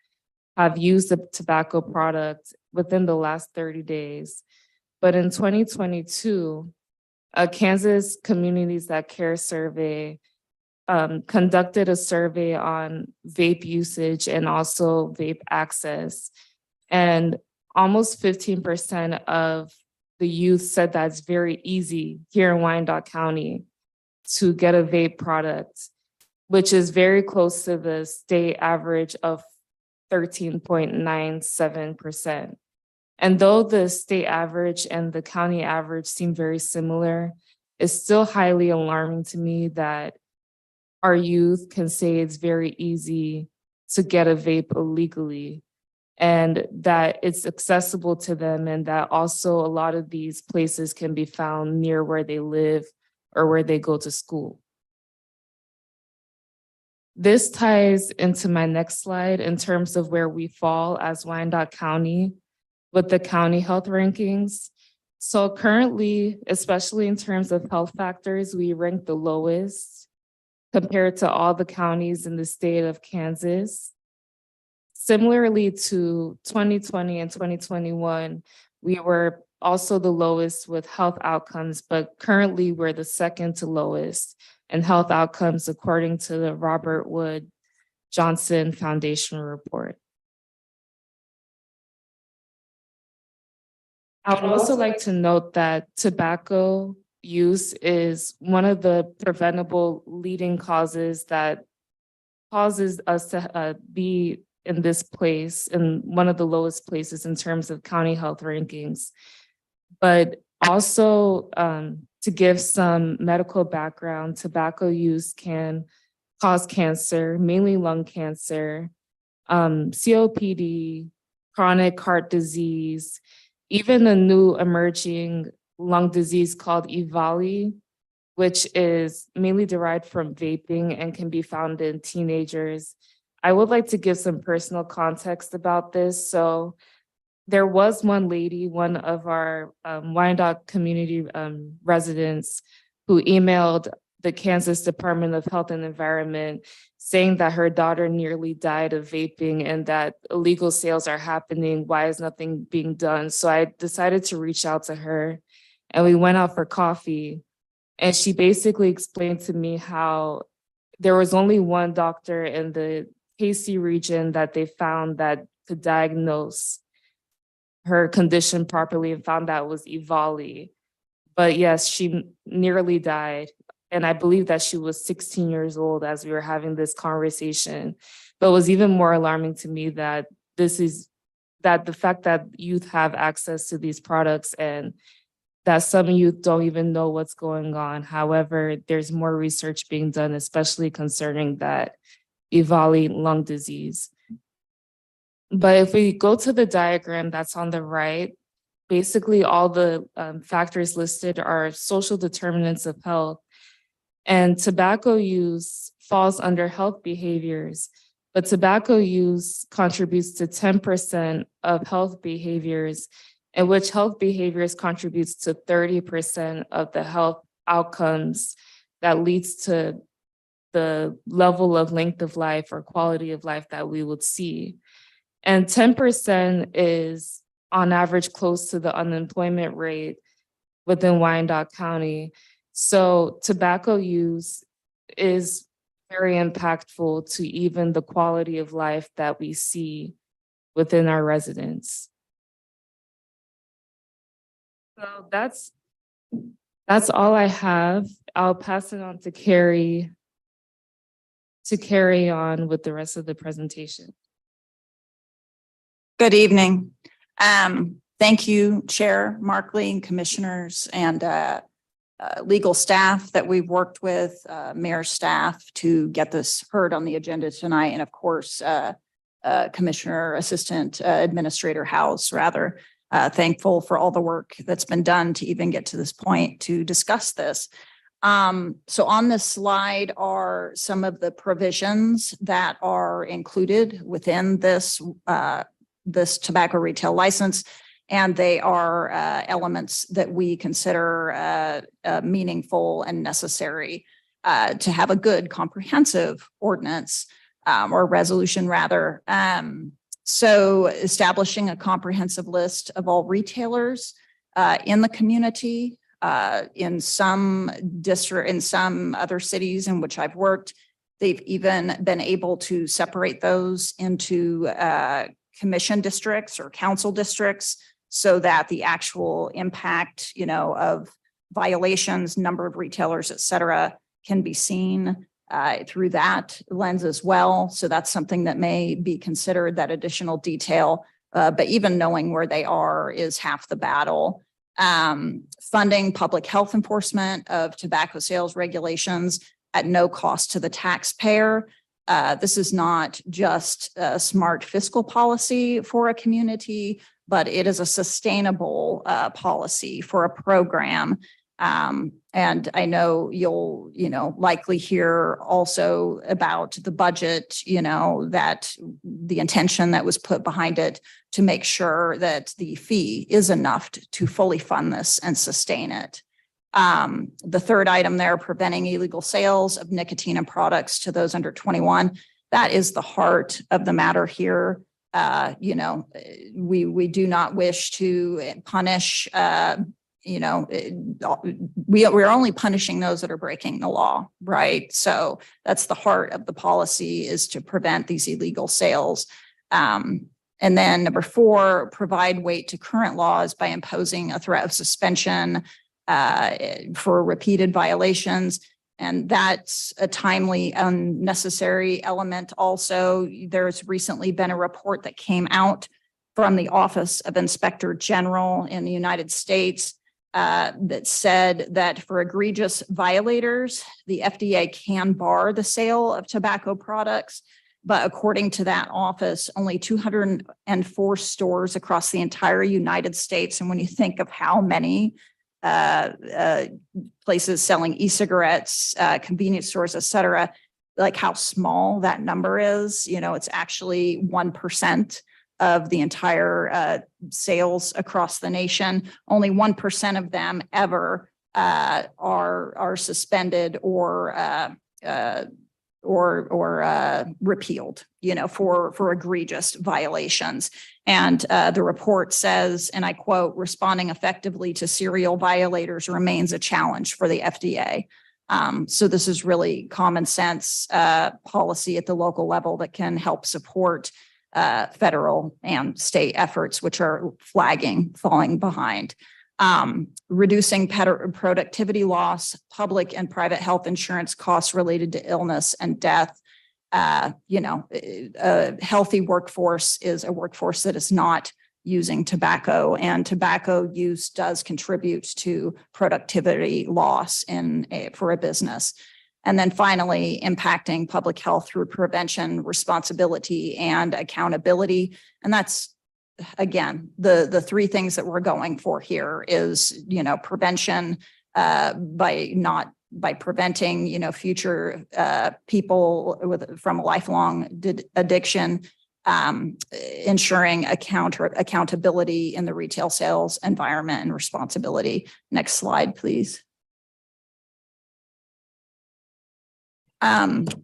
have used a tobacco product within the last 30 days. But in 2022, a Kansas Communities That Care survey conducted a survey on vape usage and also vape access. And almost 15% of the youth said that it's very easy here in Wyandotte County to get a vape product, which is very close to the state average of 13.97%. And though the state average and the county average seem very similar, it's still highly alarming to me that our youth can say it's very easy to get a vape illegally and that it's accessible to them, and that also a lot of these places can be found near where they live or where they go to school. This ties into my next slide in terms of where we fall as Wyandotte County with the county health rankings. So currently, especially in terms of health factors, we rank the lowest compared to all the counties in the state of Kansas. Similarly to 2020 and 2021, we were also the lowest with health outcomes, but currently we're the second to lowest in health outcomes according to the Robert Wood Johnson Foundation report. I would also like to note that tobacco use is one of the preventable leading causes that causes us to be in this place, in one of the lowest places in terms of county health rankings. But also to give some medical background, tobacco use can cause cancer, mainly lung cancer, COPD, chronic heart disease, even a new emerging lung disease called EVALI, which is mainly derived from vaping and can be found in teenagers. I would like to give some personal context about this. So there was one lady, one of our Wyandotte community residents, who emailed the Kansas Department of Health and Environment saying that her daughter nearly died of vaping and that illegal sales are happening. Why is nothing being done? So I decided to reach out to her and we went out for coffee. And she basically explained to me how there was only one doctor in the KC region that they found that could diagnose her condition properly and found that was EVALI. But yes, she nearly died. And I believe that she was 16 years old as we were having this conversation. But it was even more alarming to me that the fact that youth have access to these products and that some youth don't even know what's going on. However, there's more research being done, especially concerning that EVALI lung disease. But if we go to the diagram that's on the right, basically all the factors listed are social determinants of health. And tobacco use falls under health behaviors, but tobacco use contributes to 10% of health behaviors, in which health behaviors contributes to 30% of the health outcomes that leads to the level of length of life or quality of life that we would see. And 10% is on average close to the unemployment rate within Wyandotte County. So tobacco use is very impactful to even the quality of life that we see within our residents. So that's all I have. I'll pass it on to Carrie to carry on with the rest of the presentation. Good evening. Thank you, Chair Markley and commissioners and legal staff that we've worked with, mayor staff to get this heard on the agenda tonight. And of course, Commissioner Assistant Administrator House, rather thankful for all the work that's been done to even get to this point to discuss this. So on this slide are some of the provisions that are included within this this tobacco retail license, and they are elements that we consider meaningful and necessary to have a good comprehensive ordinance or resolution rather. So establishing a comprehensive list of all retailers in the community, in some district, in some other cities in which I've worked, they've even been able to separate those into commission districts or council districts so that the actual impact, of violations, number of retailers, et cetera, can be seen through that lens as well. So that's something that may be considered, that additional detail. But even knowing where they are is half the battle. Funding public health enforcement of tobacco sales regulations at no cost to the taxpayer. This is not just a smart fiscal policy for a community, but it is a sustainable policy for a program. And I know you'll, likely hear also about the budget, that the intention that was put behind it to make sure that the fee is enough to fully fund this and sustain it. The third item there, preventing illegal sales of nicotine and products to those under 21. That is the heart of the matter here. We do not wish to punish, we're only punishing those that are breaking the law, right? So that's the heart of the policy, is to prevent these illegal sales. And then number 4, provide weight to current laws by imposing a threat of suspension for repeated violations. And that's a timely, unnecessary element. Also, there's recently been a report that came out from the Office of Inspector General in the United States that said that for egregious violators, the FDA can bar the sale of tobacco products. But according to that office, only 204 stores across the entire United States. And when you think of how many places selling e-cigarettes, convenience stores, et cetera, like how small that number is, it's actually 1% of the entire sales across the nation. Only 1% of them ever are suspended or repealed, for egregious violations. And the report says, and I quote, responding effectively to serial violators remains a challenge for the FDA. So this is really common sense policy at the local level that can help support federal and state efforts, which are falling behind. Reducing productivity loss, public and private health insurance costs related to illness and death. A healthy workforce is a workforce that is not using tobacco, and tobacco use does contribute to productivity loss for a business. And then finally, impacting public health through prevention, responsibility, and accountability. And that's, again, the three things that we're going for here is, prevention by preventing, future people from lifelong addiction, ensuring accountability in the retail sales environment and responsibility. Next slide, please.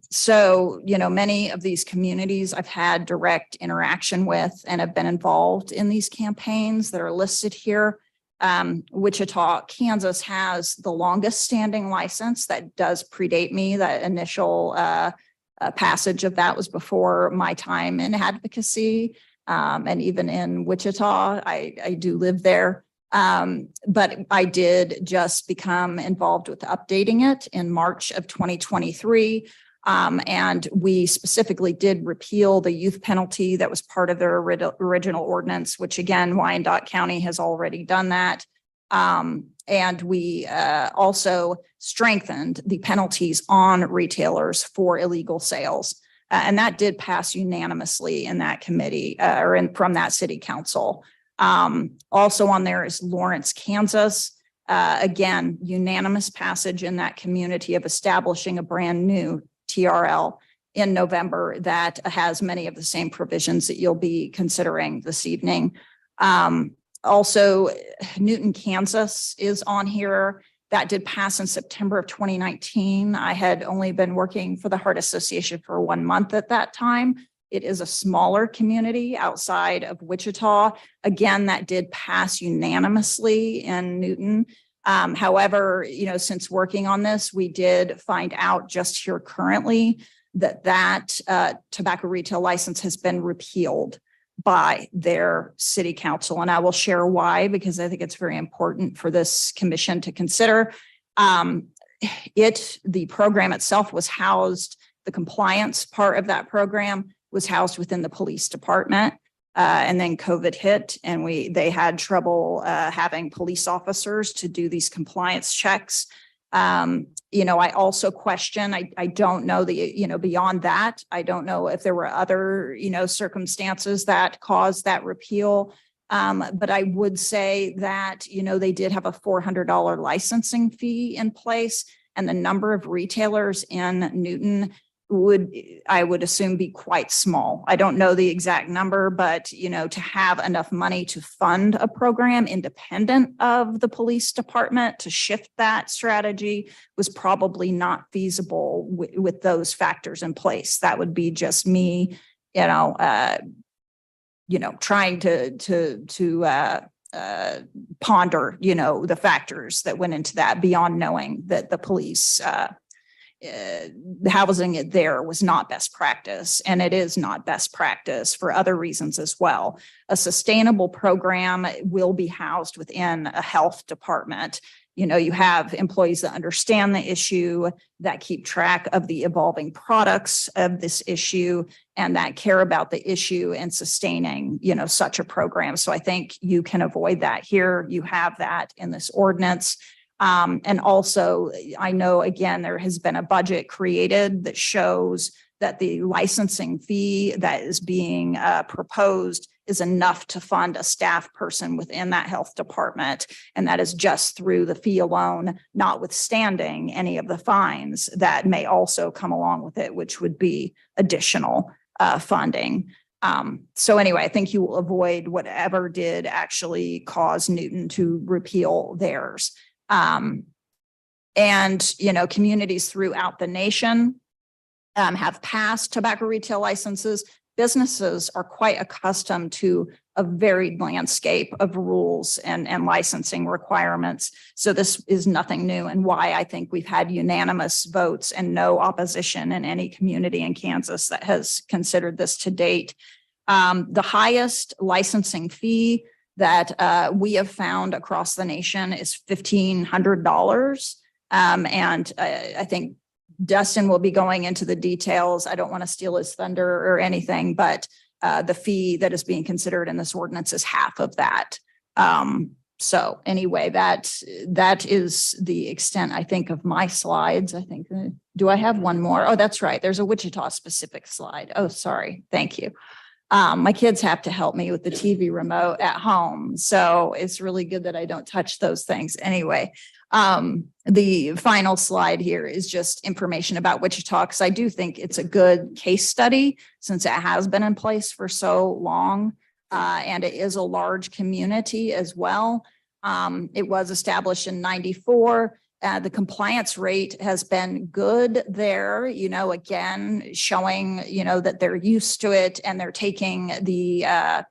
So, many of these communities I've had direct interaction with and have been involved in these campaigns that are listed here. Wichita, Kansas has the longest standing license. That does predate me. That initial passage of that was before my time in advocacy. And even in Wichita, I do live there. But I did just become involved with updating it in March of 2023. And we specifically did repeal the youth penalty that was part of their original ordinance, which again, Wyandotte County has already done that. And we also strengthened the penalties on retailers for illegal sales. And that did pass unanimously in that committee from that city council. Also on there is Lawrence, Kansas. Again, unanimous passage in that community of establishing a brand new TRL in November that has many of the same provisions that you'll be considering this evening. Also, Newton, Kansas is on here. That did pass in September of 2019. I had only been working for the Heart Association for 1 month at that time. It is a smaller community outside of Wichita. Again, that did pass unanimously in Newton. However, since working on this, we did find out just here currently that tobacco retail license has been repealed by their city council. And I will share why, because I think it's very important for this commission to consider. The program itself was housed, the compliance part of that program was housed within the police department. And then COVID hit and they had trouble having police officers to do these compliance checks. I also question, I don't know beyond that, I don't know if there were other, circumstances that caused that repeal. But I would say that, they did have a $400 licensing fee in place, and the number of retailers in Newton I would assume be quite small. I don't know the exact number, but to have enough money to fund a program independent of the police department to shift that strategy was probably not feasible with those factors in place. That would be just me, trying to ponder, the factors that went into that beyond knowing that the police housing it there was not best practice, and it is not best practice for other reasons as well. A sustainable program will be housed within a health department. You have employees that understand the issue, that keep track of the evolving products of this issue, and that care about the issue and sustaining, such a program. So I think you can avoid that here. You have that in this ordinance. And also, I know, again, there has been a budget created that shows that the licensing fee that is being proposed is enough to fund a staff person within that health department. And that is just through the fee alone, notwithstanding any of the fines that may also come along with it, which would be additional funding. So anyway, I think you will avoid whatever did actually cause Newton to repeal theirs. Communities throughout the nation have passed tobacco retail licenses. Businesses are quite accustomed to a varied landscape of rules and licensing requirements. So this is nothing new, and why I think we've had unanimous votes and no opposition in any community in Kansas that has considered this to date. The highest licensing fee that we have found across the nation is $1,500. And I think Dustin will be going into the details. I don't want to steal his thunder or anything, but the fee that is being considered in this ordinance is half of that. So anyway, that is the extent, I think, of my slides. I think, do I have one more? Oh, that's right. There's a Wichita specific slide. Oh, sorry. Thank you. My kids have to help me with the TV remote at home. So it's really good that I don't touch those things anyway. The final slide here is just information about Wichita, because I do think it's a good case study since it has been in place for so long. And it is a large community as well. It was established in 94. The compliance rate has been good there, again, showing, that they're used to it and they're taking the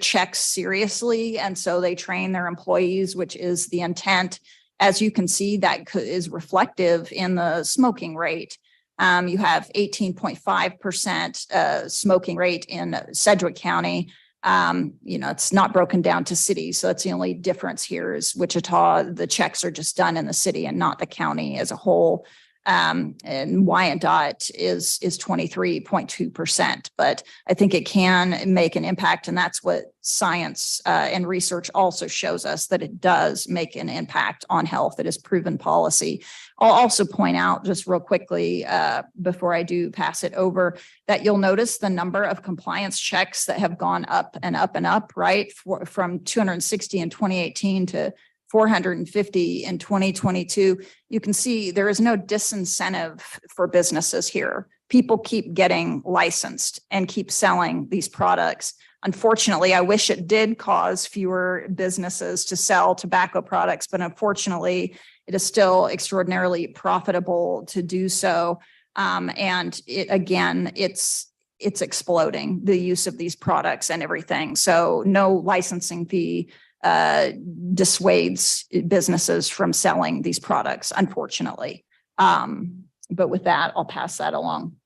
checks seriously. And so they train their employees, which is the intent. As you can see, that is reflective in the smoking rate. You have 18.5% smoking rate in Sedgwick County. It's not broken down to cities. So that's the only difference here is Wichita, the checks are just done in the city and not the county as a whole. And Wyandotte is 23.2%, but I think it can make an impact. And that's what science and research also shows us, that it does make an impact on health. It is proven policy. I'll also point out just real quickly before I do pass it over, that you'll notice the number of compliance checks that have gone up and up and up, right? From 260 in 2018 to 450 in 2022. You can see there is no disincentive for businesses here. People keep getting licensed and keep selling these products. Unfortunately, I wish it did cause fewer businesses to sell tobacco products, but unfortunately, it is still extraordinarily profitable to do so. And it's exploding, the use of these products and everything. So no licensing fee dissuades businesses from selling these products, unfortunately. But with that, I'll pass that along.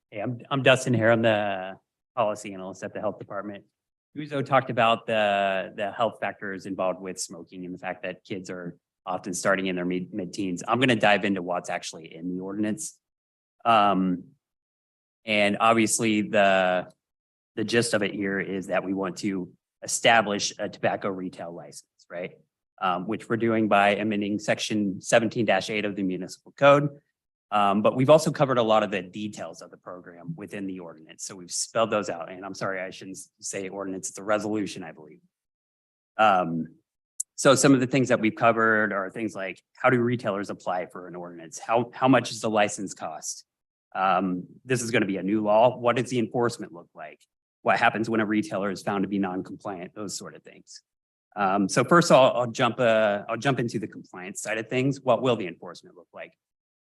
Hey, I'm Dustin Hare. I'm the policy analyst at the health department. Uzo talked about the health factors involved with smoking and the fact that kids are often starting in their mid-teens. I'm going to dive into what's actually in the ordinance. And obviously the gist of it here is that we want to establish a tobacco retail license, right? Which we're doing by amending section 17-8 of the municipal code. But we've also covered a lot of the details of the program within the ordinance. So we've spelled those out, and I'm sorry, I shouldn't say ordinance, it's a resolution, I believe. So some of the things that we've covered are things like, how do retailers apply for an ordinance? How much does the license cost? This is going to be a new law. What does the enforcement look like? What happens when a retailer is found to be non-compliant? Those sort of things. So first I'll jump into the compliance side of things. What will the enforcement look like?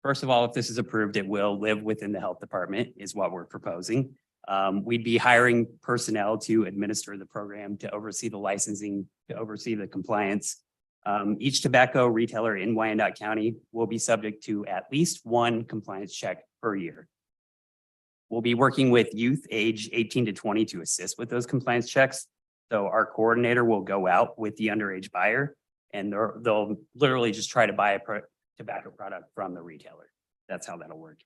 First of all, if this is approved, it will live within the health department is what we're proposing. We'd be hiring personnel to administer the program, to oversee the licensing, to oversee the compliance. Each tobacco retailer in Wyandotte County will be subject to at least one compliance check per year. We'll be working with youth age 18 to 20 to assist with those compliance checks. So our coordinator will go out with the underage buyer, and they'll literally just try to buy a tobacco product from the retailer. That's how that'll work.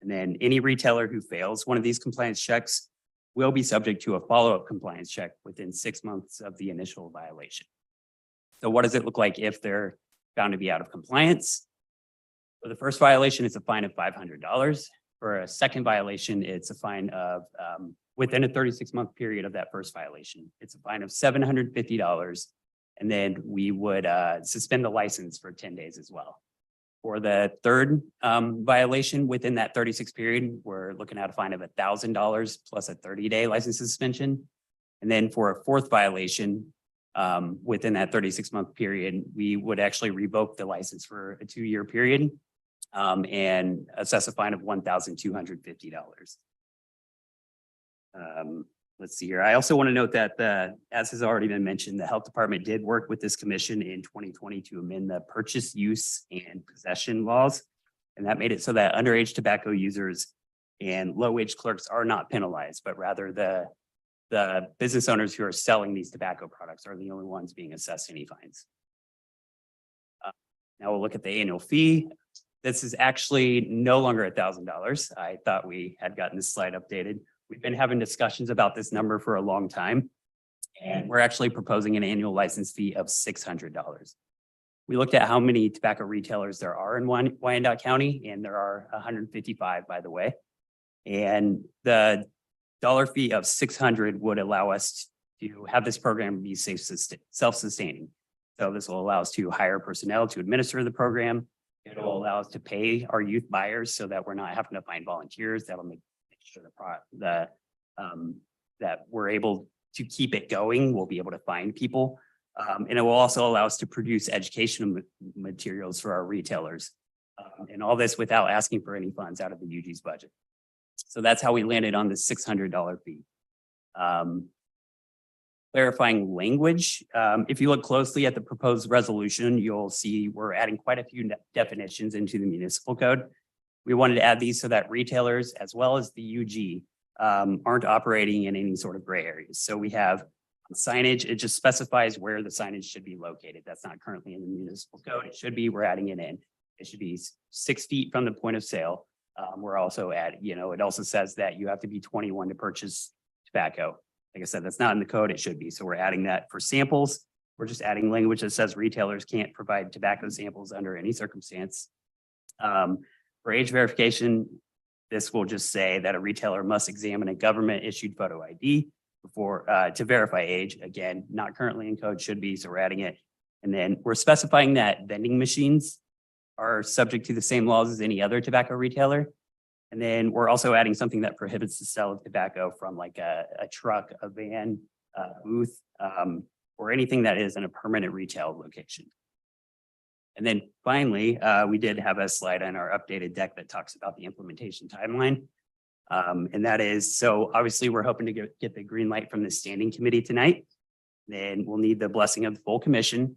And then any retailer who fails one of these compliance checks will be subject to a follow-up compliance check within 6 months of the initial violation. So what does it look like if they're found to be out of compliance? For the first violation, it's a fine of $500. For a second violation, it's a fine of, within a 36-month period of that first violation, it's a fine of $750. And then we would suspend the license for 10 days as well. For the third violation within that 36 period, we're looking at a fine of $1,000 plus a 30-day license suspension. And then for a fourth violation within that 36-month period, we would actually revoke the license for a 2-year period and assess a fine of $1,250. Let's see here. I also want to note that as has already been mentioned, the health department did work with this commission in 2020 to amend the purchase, use, and possession laws. And that made it so that underage tobacco users and low-wage clerks are not penalized, but rather the business owners who are selling these tobacco products are the only ones being assessed any fines. Now we'll look at the annual fee. This is actually no longer $1,000. I thought we had gotten this slide updated. We've been having discussions about this number for a long time. And we're actually proposing an annual license fee of $600. We looked at how many tobacco retailers there are in Wyandotte County, and there are 155, by the way. And the dollar fee of $600 would allow us to have this program be self-sustaining. So this will allow us to hire personnel to administer the program. It'll allow us to pay our youth buyers so that we're not having to find volunteers. That'll make sure that we're able to keep it going. We'll be able to find people. And it will also allow us to produce educational materials for our retailers. And all this without asking for any funds out of the UG's budget. So that's how we landed on the $600 fee. Clarifying language. If you look closely at the proposed resolution, you'll see we're adding quite a few definitions into the municipal code. We wanted to add these so that retailers, as well as the UG, aren't operating in any sort of gray areas. So we have signage. It just specifies where the signage should be located. That's not currently in the municipal code. It should be, we're adding it in. It should be 6 feet from the point of sale. We're also it also says that you have to be 21 to purchase tobacco. Like I said, that's not in the code. It should be. So we're adding that for samples. We're just adding language that says retailers can't provide tobacco samples under any circumstance. For age verification, this will just say that a retailer must examine a government issued photo ID before to verify age. Again, not currently in code, should be. So we're adding it. And then we're specifying that vending machines are subject to the same laws as any other tobacco retailer. And then we're also adding something that prohibits the sale of tobacco from like a truck, a van, a booth, or anything that is in a permanent retail location. And then finally, we did have a slide on our updated deck that talks about the implementation timeline. And that is, so obviously we're hoping to get the green light from the standing committee tonight. Then we'll need the blessing of the full commission.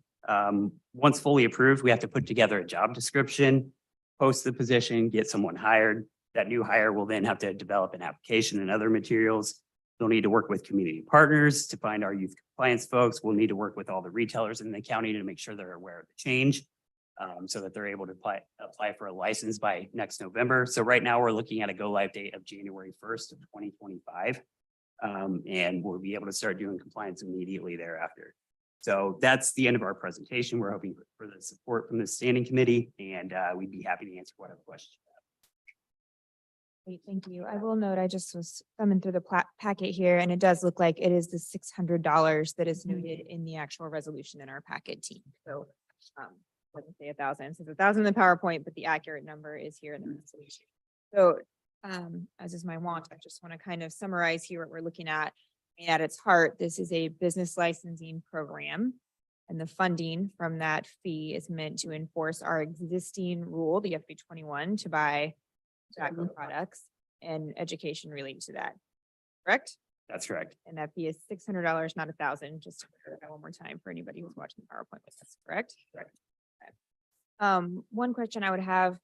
Once fully approved, we have to put together a job description, post the position, get someone hired. That new hire will then have to develop an application and other materials. They'll need to work with community partners to find our youth compliance folks. We'll need to work with all the retailers in the county to make sure they're aware of the change, so that they're able to apply for a license by next November. So right now we're looking at a go live date of January 1st of 2025. And we'll be able to start doing compliance immediately thereafter. So that's the end of our presentation. We're hoping for the support from the standing committee, and we'd be happy to answer whatever questions. Great, thank you. I will note, I just was thumbing through the packet here, and it does look like it is the $600 that is noted in the actual resolution in our packet team. So, doesn't say 1,000, it says 1,000 in the PowerPoint, but the accurate number is here in the resolution. So, as is my wont, I just want to kind of summarize here what we're looking at. And at its heart, this is a business licensing program, and the funding from that fee is meant to enforce our existing rule that you have to be 21 to buy tobacco products and education related to that. Correct? That's correct. And that fee is $600, not 1,000, just to clarify one more time for anybody who's watching the PowerPoint with us, correct? Correct. Okay. One question I would have,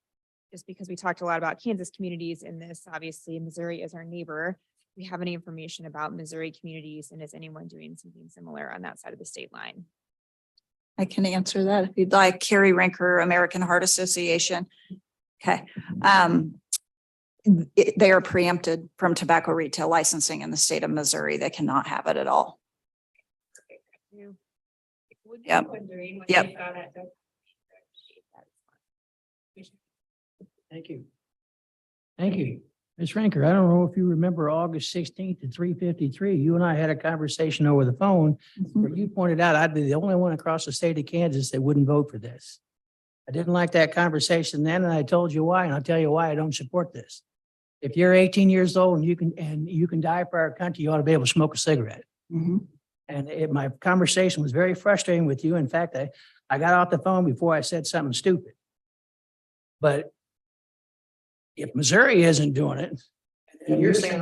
just because we talked a lot about Kansas communities in this, obviously Missouri is our neighbor. Do we have any information about Missouri communities, and is anyone doing something similar on that side of the state line? I can answer that if you'd like. Carrie Rinker, American Heart Association. Okay. They are preempted from tobacco retail licensing in the state of Missouri. They cannot have it at all. Yep. Yep. Thank you. Thank you. Ms. Ranker, I don't know if you remember August 16th at 3:53, you and I had a conversation over the phone where you pointed out I'd be the only one across the state of Kansas that wouldn't vote for this. I didn't like that conversation then, and I told you why, and I'll tell you why I don't support this. If you're 18 years old and you can die for our country, you ought to be able to smoke a cigarette. And my conversation was very frustrating with you. In fact, I got off the phone before I said something stupid. But if Missouri isn't doing it, and you're saying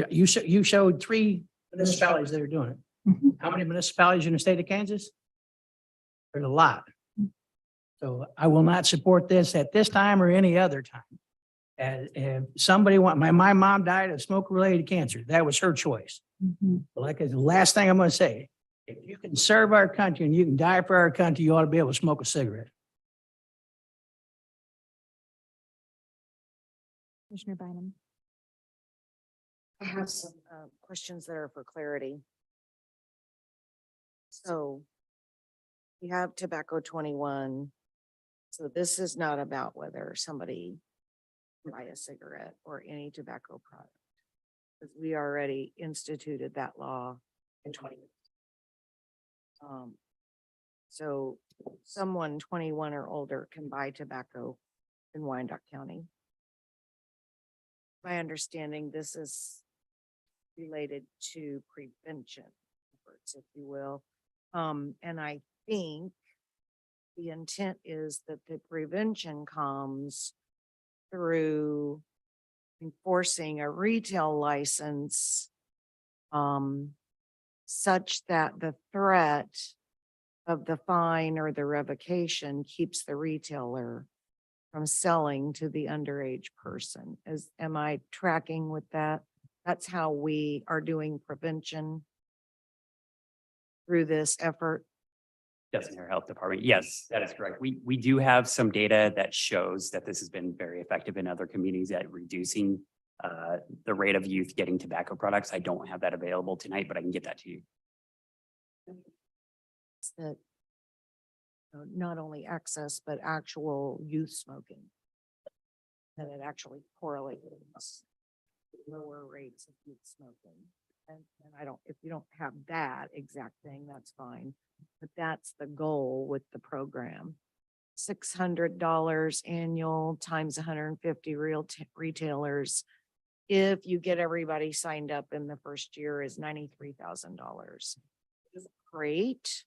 you showed 3 municipalities that are doing it. How many municipalities in the state of Kansas? There's a lot. So I will not support this at this time or any other time. And somebody my mom died of smoke-related cancer. That was her choice. Like the last thing I'm going to say, if you can serve our country and you can die for our country, you ought to be able to smoke a cigarette. Commissioner Bynum. I have some questions that are for clarity. So we have tobacco 21. So this is not about whether somebody can buy a cigarette or any tobacco product. Because we already instituted that law in 20. So someone 21 or older can buy tobacco in Wyandotte County. My understanding, this is related to prevention efforts, if you will. And I think the intent is that the prevention comes through enforcing a retail license such that the threat of the fine or the revocation keeps the retailer from selling to the underage person. Am I tracking with that? That's how we are doing prevention through this effort. Doesn't our health department? Yes, that is correct. We do have some data that shows that this has been very effective in other communities at reducing the rate of youth getting tobacco products. I don't have that available tonight, but I can get that to you. It's that not only access, but actual youth smoking. That it actually correlates with lower rates of youth smoking. And I don't, if you don't have that exact thing, that's fine. But that's the goal with the program. $600 annual times 150 retailers. If you get everybody signed up in the first year is $93,000. Great.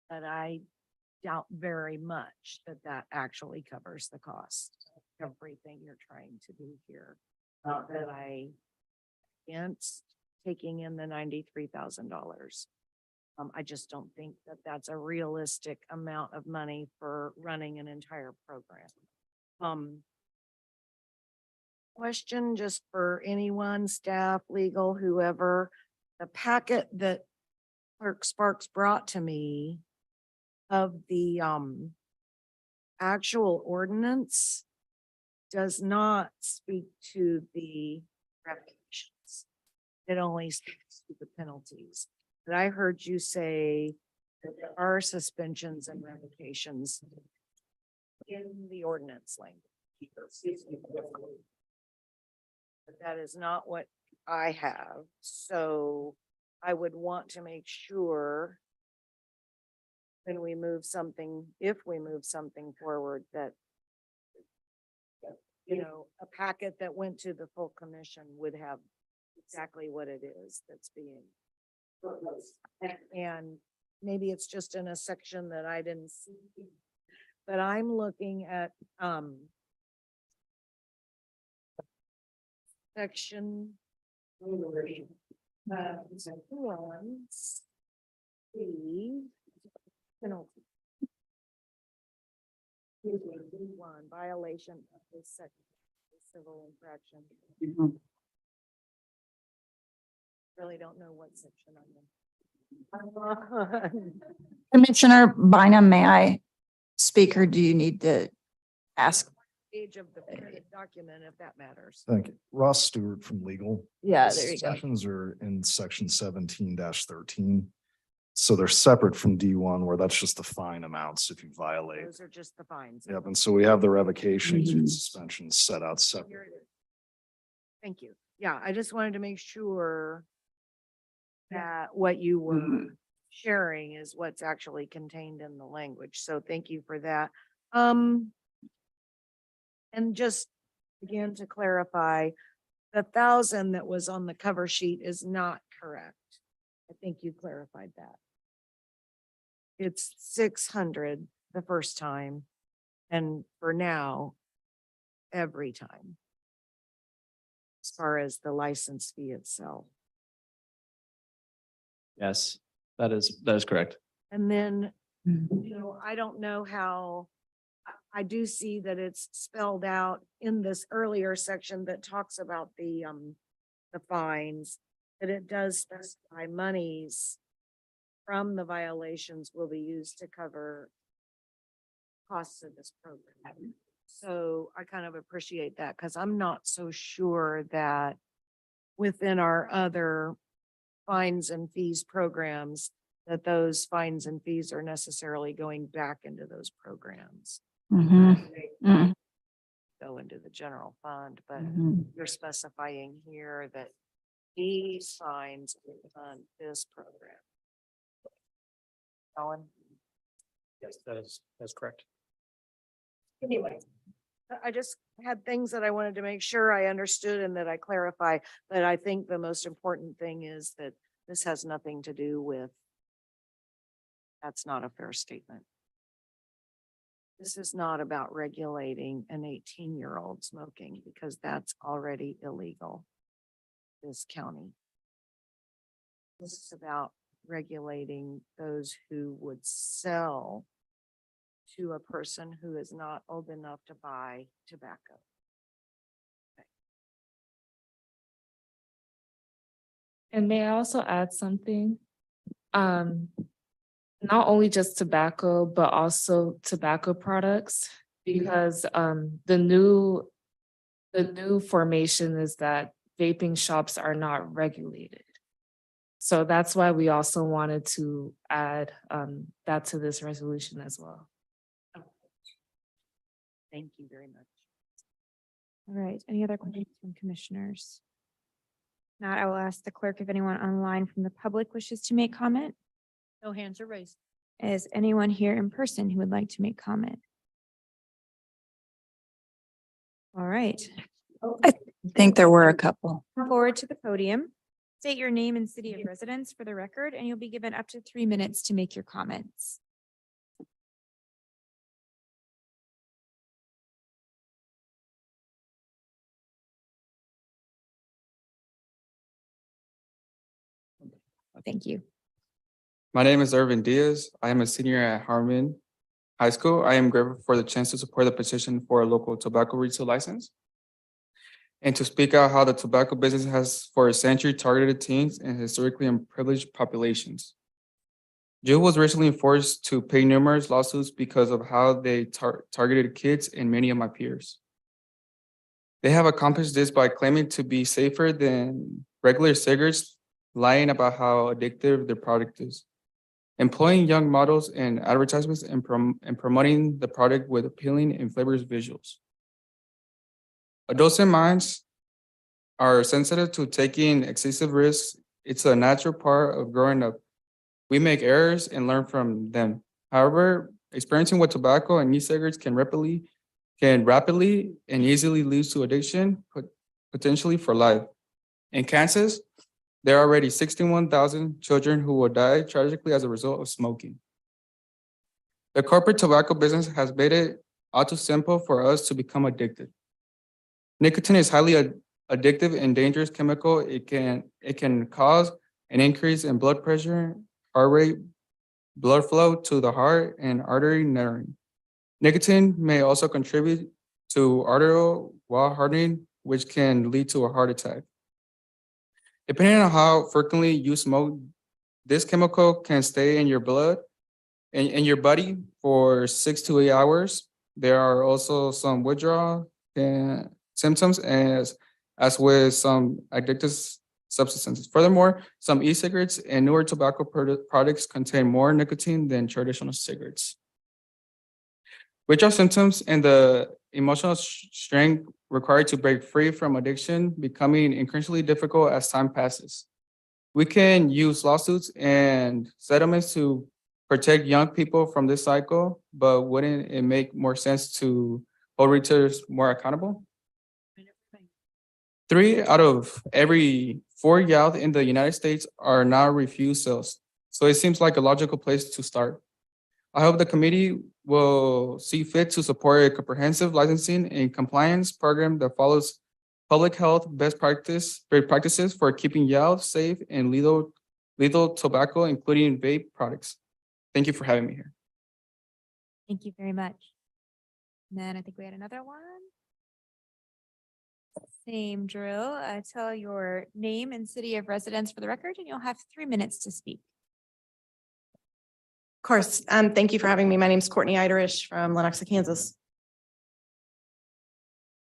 But I doubt very much that that actually covers the cost of everything you're trying to do here. Not that I against taking in the $93,000. I just don't think that that's a realistic amount of money for running an entire program. Question just for anyone, staff, legal, whoever, the packet that Clerk Sparks brought to me of the actual ordinance does not speak to the revocations. It only speaks to the penalties. But I heard you say that there are suspensions and revocations in the ordinance language. But that is not what I have. So I would want to make sure when we move something, if we move something forward, that a packet that went to the full commission would have exactly what it is that's being proposed. And maybe it's just in a section that I didn't see, but I'm looking at section penalty. One violation of this section, civil infraction. Really don't know what section I'm in. Commissioner Bynum, may I speak or do you need to ask? Page of the printed document, if that matters. Thank you. Ross Stewart from legal. Yeah, The there you go. Suspensions are in section 17-13. So they're separate from D1 where that's just the fine amounts if you violate. Those are just the fines. Yep. And so we have the revocations and suspensions set out Here separate. it is. Thank you. Yeah, I just wanted to make sure that what you were sharing is what's actually contained in the language. So thank you for that. And just again, to clarify, the 1,000 that was on the cover sheet is not correct. I think you clarified that. It's 600 the first time, and for now, every time. As far as the license fee itself. Yes, that is correct. And then, I don't know how, I do see that it's spelled out in this earlier section that talks about the fines, that it does specify monies from the violations will be used to cover costs of this program. So I kind of appreciate that because I'm not so sure that within our other fines and fees programs, that those fines and fees are necessarily going back into those programs. Mhm. Go into the general fund, but Mhm. you're specifying here that these fines will fund this program. Ellen? Yes, that's correct. Anyway, I just had things that I wanted to make sure I understood and that I clarify, but I think the most important thing is that this has nothing to do with, that's not a fair statement. This is not about regulating an 18-year-old smoking because that's already illegal. This county. This is about regulating those who would sell to a person who is not old enough to buy tobacco. And may I also add something? Not only just tobacco, but also tobacco products, because the new formation is that vaping shops are not regulated. So that's why we also wanted to add that to this resolution as well. Thank you very much. All right, any other questions from commissioners? Not, I will ask the clerk if anyone online from the public wishes to make comment. No hands are raised. Is anyone here in person who would like to make comment? All right, I think there were a couple. come forward to the podium. State your name and city of residence for the record, and you'll be given up to 3 minutes to make your comments. Thank you. My name is Irvin Diaz. I am a senior at Harmon High School. I am grateful for the chance to support the petition for a local tobacco retail license and to speak out how the tobacco business has for a century targeted teens and historically unprivileged populations. Jill was recently forced to pay numerous lawsuits because of how they targeted kids and many of my peers. They have accomplished this by claiming to be safer than regular cigarettes, lying about how addictive their product is, employing young models in advertisements and promoting the product with appealing and flavorous visuals. Adults and minds are sensitive to taking excessive risks. It's a natural part of growing up. We make errors and learn from them. However, experiencing with tobacco and e-cigarettes can rapidly and easily lead to addiction, potentially for life. In Kansas, there are already 61,000 children who will die tragically as a result of smoking. The corporate tobacco business has made it all too simple for us to become addicted. Nicotine is highly addictive and dangerous chemical. It can cause an increase in blood pressure, heart rate, blood flow to the heart, and artery narrowing. Nicotine may also contribute to arterial wall hardening, which can lead to a heart attack. Depending on how frequently you smoke, this chemical can stay in your blood and in your body for 6 to 8 hours. There are also some withdrawal symptoms as with some addictive substances. Furthermore, some e-cigarettes and newer tobacco products contain more nicotine than traditional cigarettes. Withdrawal symptoms and the emotional strength required to break free from addiction becoming increasingly difficult as time passes. We can use lawsuits and settlements to protect young people from this cycle, but wouldn't it make more sense to hold retailers more accountable? 3 out of every 4 youth in the United States are now refused sales. So it seems like a logical place to start. I hope the committee will see fit to support a comprehensive licensing and compliance program that follows public health best practices for keeping youth safe and lethal tobacco, including vape products. Thank you for having me here. Thank you very much. And then I think we had another one. Same drill. Tell your name and city of residence for the record, and you'll have 3 minutes to speak. Of course. Thank you for having me. My name is Courtney Iderish from Lenoxa, Kansas.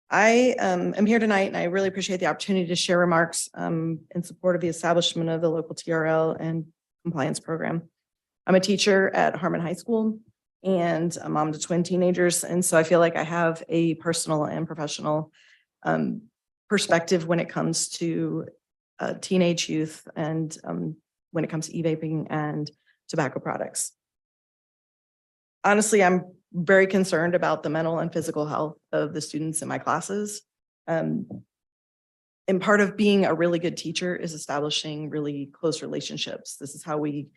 I am here tonight and I really appreciate the opportunity to share remarks in support of the establishment of the local TRL and compliance program. I'm a teacher at Harmon High School and a mom to twin teenagers. And so I feel like I have a personal and professional perspective when it comes to teenage youth and when it comes to e-vaping and tobacco products. Honestly, I'm very concerned about the mental and physical health of the students in my classes. And part of being a really good teacher is establishing really close relationships. This is how we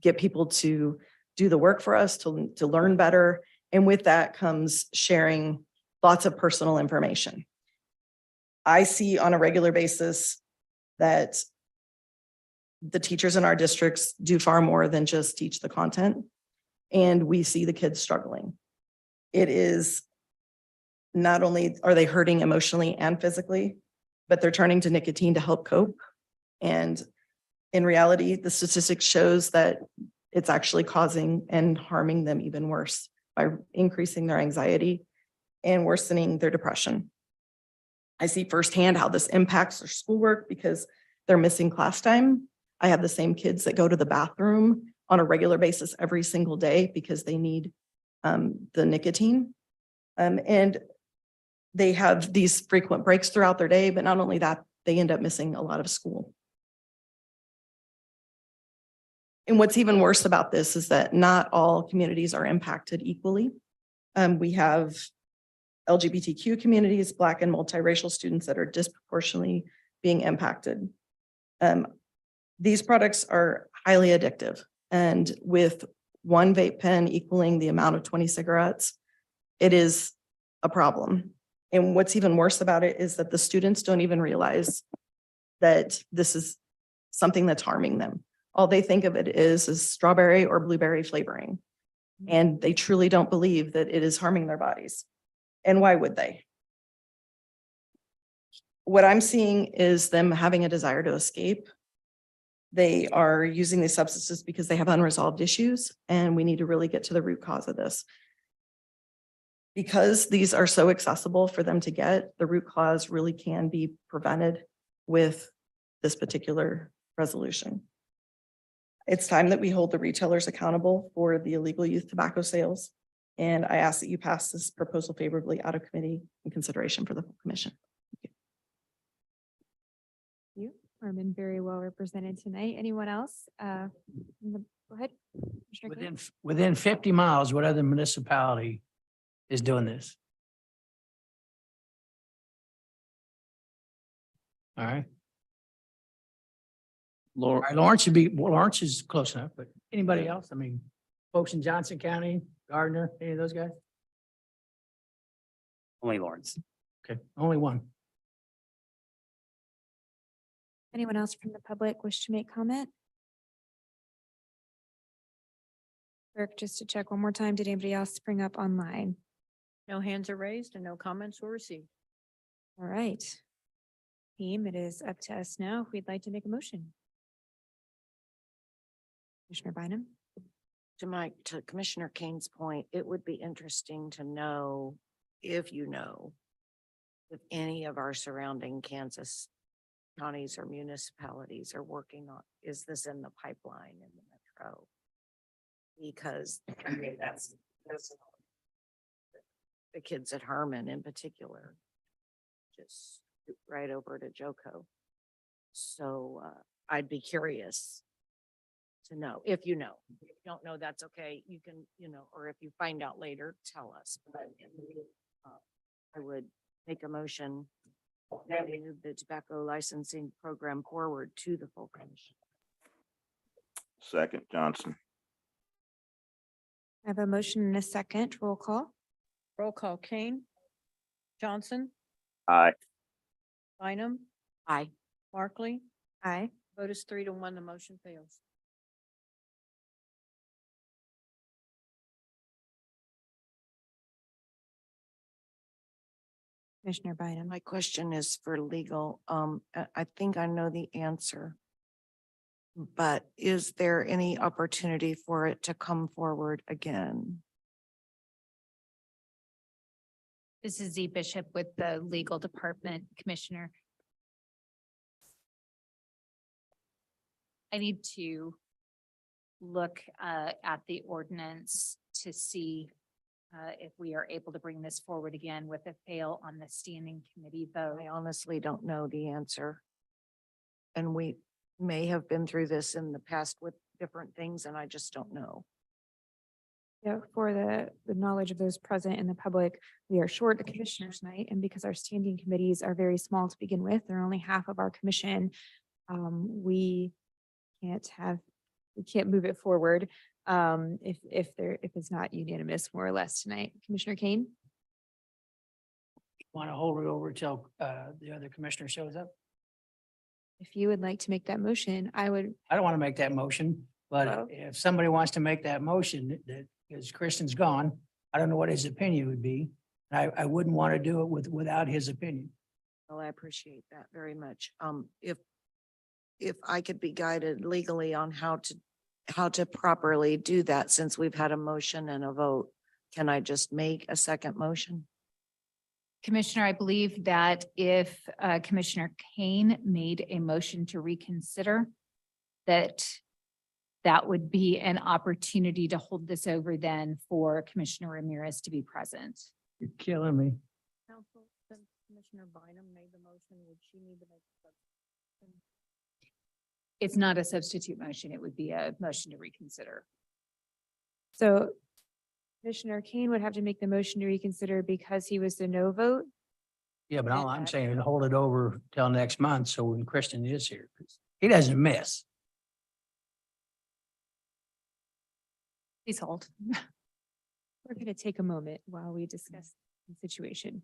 get people to do the work for us, to learn better. And with that comes sharing lots of personal information. I see on a regular basis that the teachers in our districts do far more than just teach the content. And we see the kids struggling. It is not only are they hurting emotionally and physically, but they're turning to nicotine to help cope. And in reality, the statistics shows that it's actually causing and harming them even worse by increasing their anxiety and worsening their depression. I see firsthand how this impacts their schoolwork because they're missing class time. I have the same kids that go to the bathroom on a regular basis every single day because they need the nicotine. And they have these frequent breaks throughout their day, but not only that, they end up missing a lot of school. And what's even worse about this is that not all communities are impacted equally. We have LGBTQ communities, Black and multiracial students that are disproportionately being impacted. These products are highly addictive. And with one vape pen equaling the amount of 20 cigarettes, it is a problem. And what's even worse about it is that the students don't even realize that this is something that's harming them. All they think of it is strawberry or blueberry flavoring. And they truly don't believe that it is harming their bodies. And why would they? What I'm seeing is them having a desire to escape. They are using these substances because they have unresolved issues, and we need to really get to the root cause of this. Because these are so accessible for them to get, the root cause really can be prevented with this particular resolution. It's time that we hold the retailers accountable for the illegal youth tobacco sales. And I ask that you pass this proposal favorably out of committee in consideration for the full commission. You are very well represented tonight. Anyone else? Go ahead. Commissioner Kane. Within 50 miles, what other municipality is doing this? All right. All right, Lawrence is close enough, but anybody else? I mean, folks in Johnson County, Gardner, any of those guys? Only Lawrence. Okay, only one. Anyone else from the public wish to make comment? Clerk, just to check one more time, did anybody else bring up online? No hands are raised and no comments were received. All right. Team, it is up to us now if we'd like to make a motion. Commissioner Bynum? To Commissioner Kane's point, it would be interesting to know if if any of our surrounding Kansas counties or municipalities are working on, is this in the pipeline in the metro? Because I mean, that's the kids at Harmon in particular, just right over to Joco. So I'd be curious to know if you know. If you don't know, that's okay. You can, or if you find out later, tell us. But I would make a motion that we move the tobacco licensing program forward to the full commission. Second, Johnson. I have a motion and a second. Roll call. Roll call, Kane. Johnson, Aye. Bynum, Aye. Markley. Aye. Vote is 3-1, the motion fails. Commissioner Bynum. My question is for legal. I think I know the answer. But is there any opportunity for it to come forward again? This is Z Bishop with the Legal Department Commissioner. I need to look at the ordinance to see if we are able to bring this forward again with a fail on the standing committee vote. I honestly don't know the answer. And we may have been through this in the past with different things and I just don't know. Yeah, for the knowledge of those present in the public, we are short a commissioners night, and because our standing committees are very small to begin with, they're only half of our commission. We can't move it forward if it's not unanimous more or less tonight. Commissioner Kane? Want to hold it over till the other commissioner shows up? If you would like to make that motion, I would. I don't want to make that motion, but Well- if somebody wants to make that motion, that because Kristen's gone, I don't know what his opinion would be. I wouldn't want to do it without his opinion. Well, I appreciate that very much. If I could be guided legally on how to properly do that, since we've had a motion and a vote, can I just make a second motion? Commissioner, I believe that if Commissioner Kane made a motion to reconsider, that would be an opportunity to hold this over then for Commissioner Ramirez to be present. You're killing me. Council, since Commissioner Bynum made the motion, would she need to make a substitution? It's not a substitute motion. It would be a motion to reconsider. So Commissioner Kane would have to make the motion to reconsider because he was the no vote. Yeah, but all I'm And- saying is hold it over till next month. So when Kristen is here, 'cause he doesn't miss. Please hold. We're going to take a moment while we discuss the situation.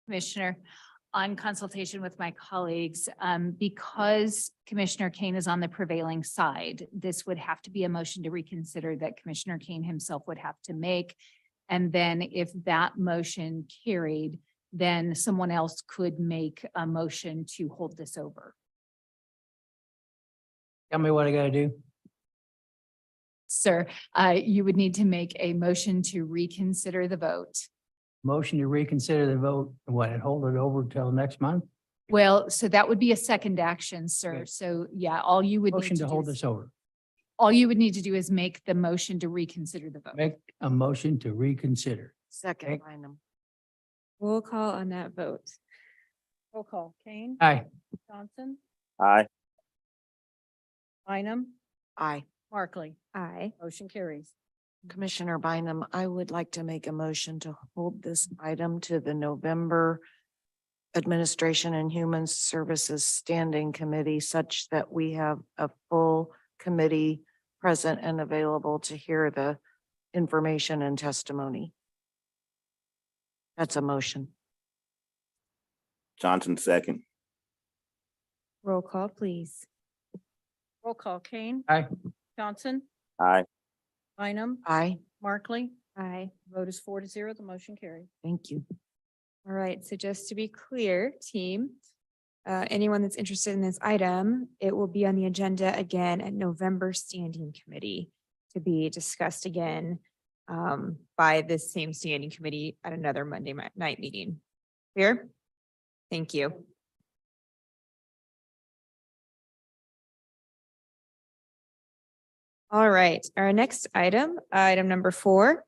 Commissioner, on consultation with my colleagues, because Commissioner Kane is on the prevailing side, this would have to be a motion to reconsider that Commissioner Kane himself would have to make. And then if that motion carried, then someone else could make a motion to hold this over. Tell me what I gotta do. Sir, you would need to make a motion to reconsider the vote. Motion to reconsider the vote, what, and hold it over till next month? Well, so that would be a second action, sir. Okay. So yeah, all you would need Motion to to do hold is- this over. all you would need to do is make the motion to reconsider the vote. Make a motion to reconsider. Second, Okay. Bynum. Roll call on that vote. Roll call, Kane, Aye. Johnson, Aye. Bynum, Aye. Markley. Aye. Motion carries. Commissioner Bynum, I would like to make a motion to hold this item to the November Administration and Human Services Standing Committee such that we have a full committee present and available to hear the information and testimony. That's a motion. Johnson second. Roll call, please. Roll call, Kane, Aye. Johnson, Aye. Bynum, Aye. Markley. Aye. Vote is 4-0. The motion carried. Thank you. All right, so just to be clear, team, anyone that's interested in this item, it will be on the agenda again at November Standing Committee to be discussed again by this same standing committee at another Monday night meeting. Clear? Thank you. All right, our next item, item number 4,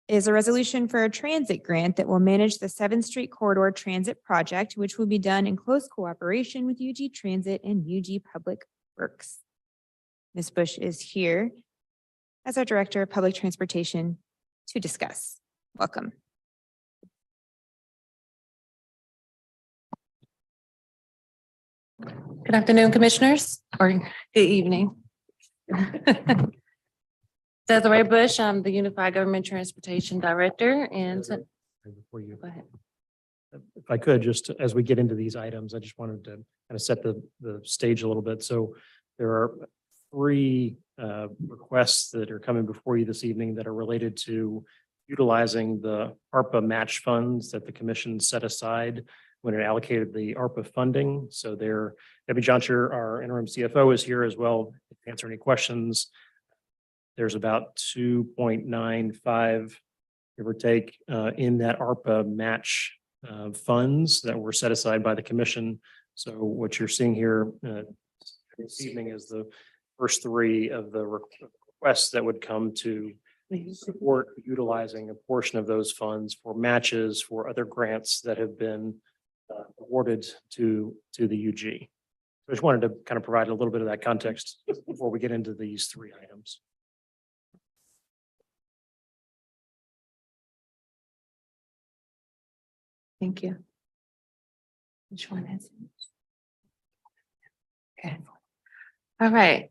is a resolution for a transit grant that will manage the 7th Street Corridor Transit Project, which will be done in close cooperation with UG Transit and UG Public Works. Ms. Bush is here as our Director of Public Transportation to discuss. Welcome. Good afternoon, commissioners, or good evening. Desiree Bush, I'm the Unified Government Transportation Director and Before you, go ahead. if I could, just as we get into these items, I just wanted to kind of set the stage a little bit. So there are three requests that are coming before you this evening that are related to utilizing the ARPA match funds that the commission set aside when it allocated the ARPA funding. So there, Debbie Johnson, our interim CFO, is here as well to answer any questions. There's about 2.95, give or take, in that ARPA match funds that were set aside by the commission. So what you're seeing here this evening is the first three of the requests that would come to support utilizing a portion of those funds for matches for other grants that have been awarded to the UG. I just wanted to kind of provide a little bit of that context before we get into these three items. Thank you. Which one is it? Okay. All right.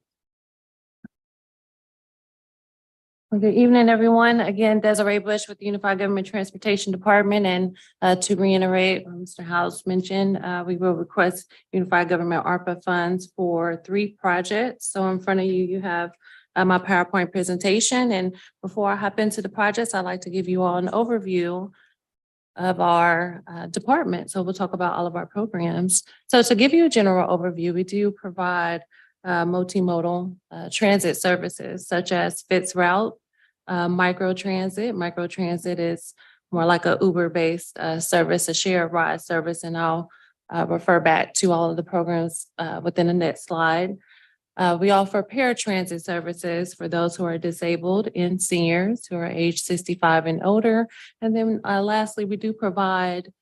Well, good evening, everyone. Again, Desiree Bush with the Unified Government Transportation Department. And to reiterate what Mr. House mentioned, we will request Unified Government ARPA funds for 3 projects. So in front of you, you have my PowerPoint presentation. And before I hop into the projects, I'd like to give you all an overview of our department. So we'll talk about all of our programs. So to give you a general overview, we do provide multimodal transit services such as Fitz Route, microtransit. Microtransit is more like a Uber-based service, a shared ride service, and I'll refer back to all of the programs within the next slide. We offer paratransit services for those who are disabled and seniors who are age 65 and older. And then lastly, we do provide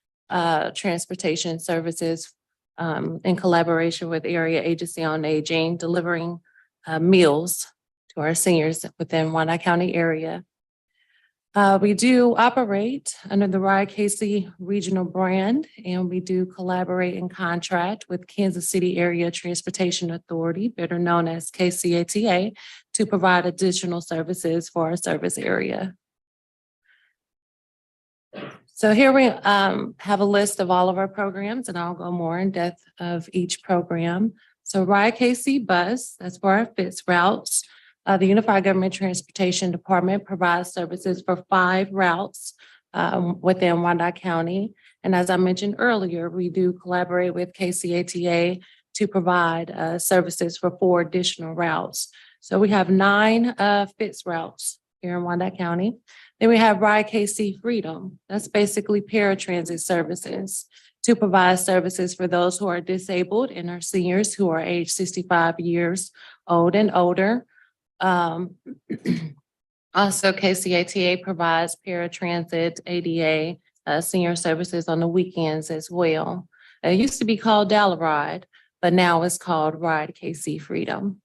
transportation services in collaboration with Area Agency on Aging, delivering meals to our seniors within Wyandotte County area. We do operate under the Ride KC regional brand, and we do collaborate and contract with Kansas City Area Transportation Authority, better known as KCATA, to provide additional services for our service area. So here we have a list of all of our programs, and I'll go more in depth of each program. So Ride KC Bus, that's for our Fitz routes. The Unified Government Transportation Department provides services for 5 routes within Wyandotte County. And as I mentioned earlier, we do collaborate with KCATA to provide services for 4 additional routes. So we have 9 Fitz routes here in Wyandotte County. Then we have Ride KC Freedom. That's basically paratransit services to provide services for those who are disabled and our seniors who are age 65 years old and older. Also, KCATA provides paratransit, ADA, senior services on the weekends as well. It used to be called Ride, but now it's called Ride KC Freedom.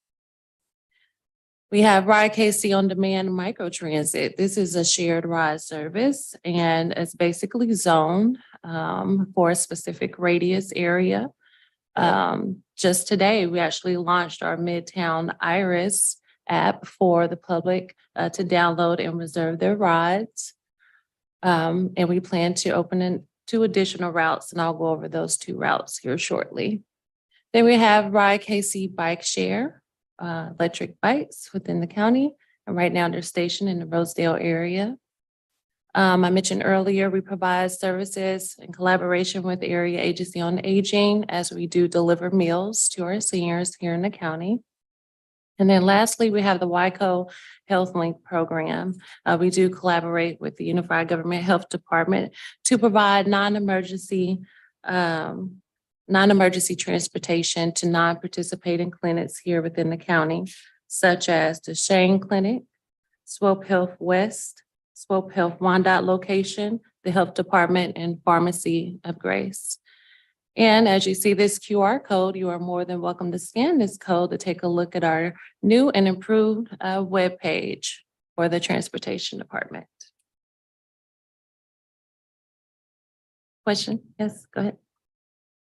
We have Ride KC On Demand Microtransit. This is a shared ride service, and it's basically zoned for a specific radius area. Just today, we actually launched our Midtown Iris app for the public to download and reserve their rides. And we plan to open in 2 additional routes, and I'll go over those 2 routes here shortly. Then we have Ride KC Bike Share, electric bikes within the county. And right now they're stationed in the Rosedale area. I mentioned earlier, we provide services in collaboration with the Area Agency on Aging as we do deliver meals to our seniors here in the county. And then lastly, we have the WICO Health Link program. We do collaborate with the Unified Government Health Department to provide non-emergency transportation to non-participating clinics here within the county, such as the Shane Clinic, Swope Health West, Swope Health Wyandotte location, the Health Department, and Pharmacy of Grace. And as you see this QR code, you are more than welcome to scan this code to take a look at our new and improved webpage for the Transportation Department. Question? Yes, go ahead.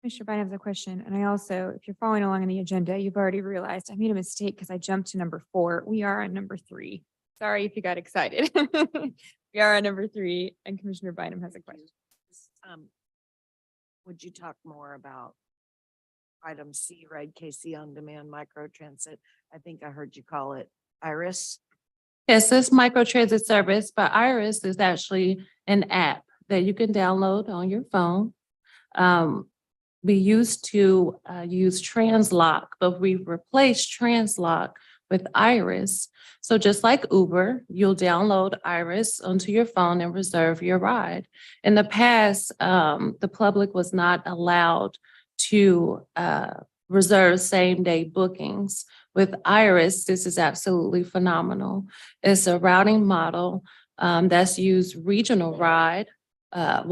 Mr. Bynum has a question, and I also, if you're following along in the agenda, you've already realized I made a mistake because I jumped to number 4. We are on number 3. Sorry if you got excited. We are on number 3, and Commissioner Bynum has a question. Would you talk more about item C, Red KC on demand micro transit? I think I heard you call it Iris. Yes, this microtransit service, but Iris is actually an app that you can download on your phone. We used to use Translock, but we've replaced Translock with Iris. So just like Uber, you'll download Iris onto your phone and reserve your ride. In the past, the public was not allowed to reserve same-day bookings. With Iris, this is absolutely phenomenal. It's a routing model that's used regional wide, by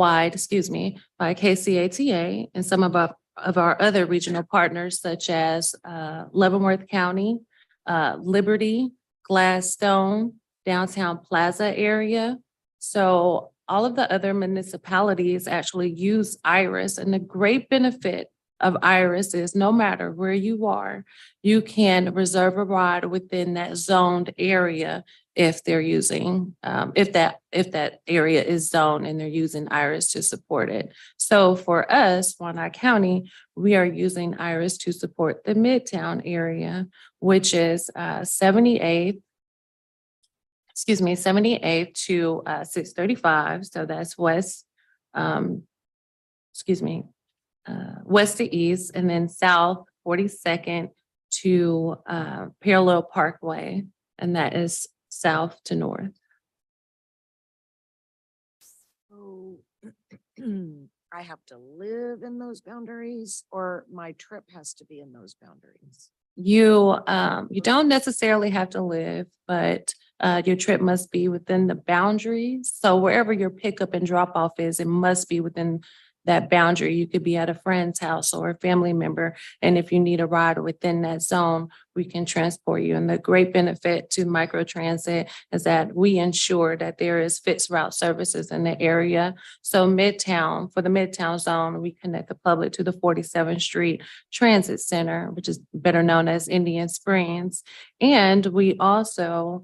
KCATA and some of our other regional partners such as Leavenworth County, Liberty, Gladstone, Downtown Plaza area. So all of the other municipalities actually use Iris, and the great benefit of Iris is no matter where you are, you can reserve a ride within that zoned area if they're using, if that area is zoned and they're using Iris to support it. So for us, Wyandotte County, we are using Iris to support the Midtown area, which is 78th to 635. So that's west, west to east, and then south 42nd to Parallel Parkway, and that is south to north. So I have to live in those boundaries, or my trip has to be in those boundaries? You don't necessarily have to live, but your trip must be within the boundaries. So wherever your pickup and drop off is, it must be within that boundary. You could be at a friend's house or a family member. And if you need a ride within that zone, we can transport you. And the great benefit to microtransit is that we ensure that there is fixed route services in the area. So Midtown, for the Midtown zone, we connect the public to the 47th Street Transit Center, which is better known as Indian Springs. And we also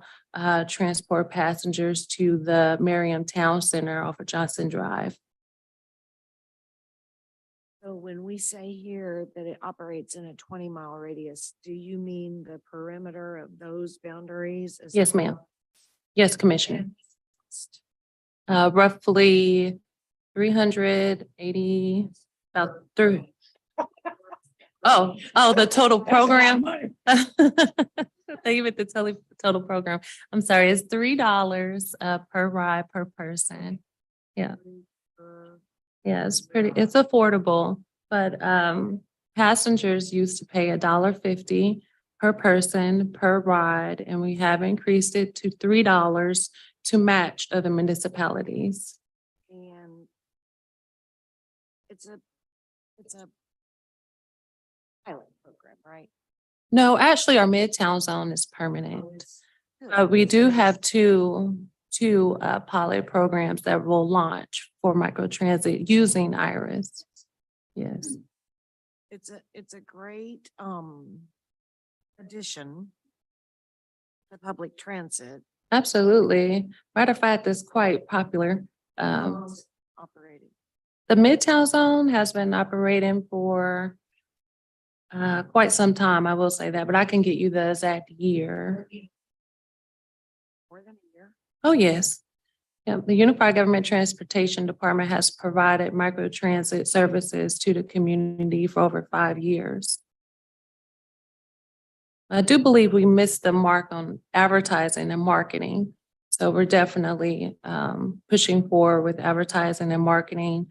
transport passengers to the Merriam Town Center off of Johnson Drive. So when we say here that it operates in a 20-mile radius, do you mean the perimeter of those boundaries? as Yes, ma'am. well? Yes, Commissioner. Roughly 380, about 3. Oh, the total program. Even the total program. I'm sorry, it's $3 per ride per person. Yeah. Yeah, it's affordable, but passengers used to pay $1.50 per person per ride, and we have increased it to $3 to match other municipalities. And it's a pilot program, right? No, actually, our Midtown zone is permanent. We do have two pilot programs that will launch for microtransit using Iris. Yes. It's a great addition to public transit. Absolutely. Matter of fact, it's quite popular. Operating. The Midtown zone has been operating for quite some time, I will say that, but I can get you the exact year. More than a year? Oh, yes. Yeah, the Unified Government Transportation Department has provided microtransit services to the community for over 5 years. I do believe we missed the mark on advertising and marketing. So we're definitely pushing forward with advertising and marketing,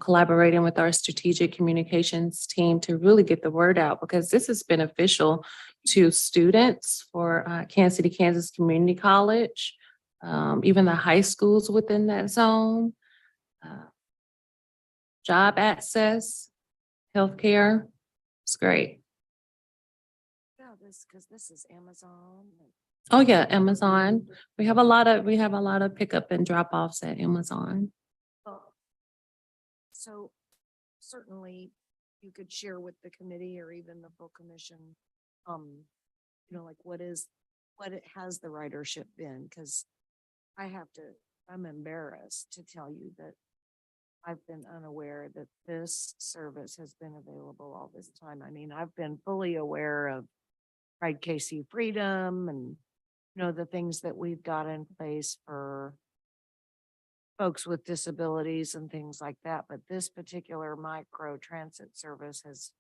collaborating with our strategic communications team to really get the word out, because this is beneficial to students for Kansas City, Kansas Community College, even the high schools within that zone, job access, healthcare. It's great. Yeah, because this is Amazon. Oh yeah, Amazon. We have a lot of pickup and drop offs at Amazon. So certainly you could share with the committee or even the full commission, like what it has the ridership been? Because I'm embarrassed to tell you that I've been unaware that this service has been available all this time. I mean, I've been fully aware of Pride KC Freedom and, the things that we've got in place for folks with disabilities and things like that. But this particular micro transit service has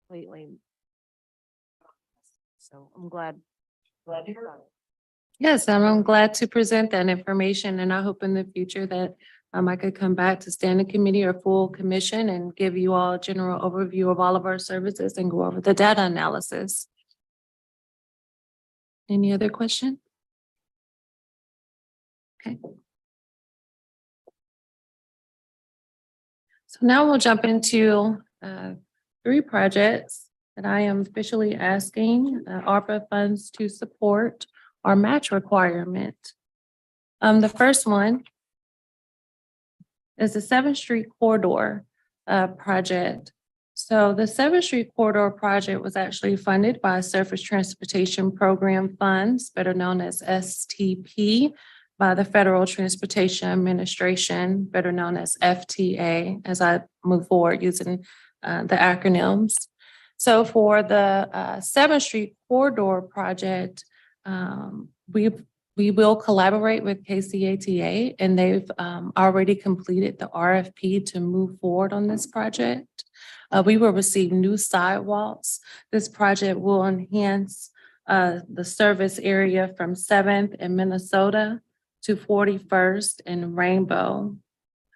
completely. So I'm glad to hear about it. Yes, I'm glad to present that information, and I hope in the future that I could come back to standing committee or full commission and give you all a general overview of all of our services and go over the data analysis. Any other question? Okay. So now we'll jump into 3 projects that I am officially asking ARPA funds to support our match requirement. The first one is the 7th Street Corridor project. So the 7th Street Corridor project was actually funded by Surface Transportation Program funds, better known as STP, by the Federal Transportation Administration, better known as FTA, as I move forward using the acronyms. So for the 7th Street Corridor project, we will collaborate with KCATA, and they've already completed the RFP to move forward on this project. We will receive new sidewalks. This project will enhance the service area from 7th and Minnesota to 41st and Rainbow.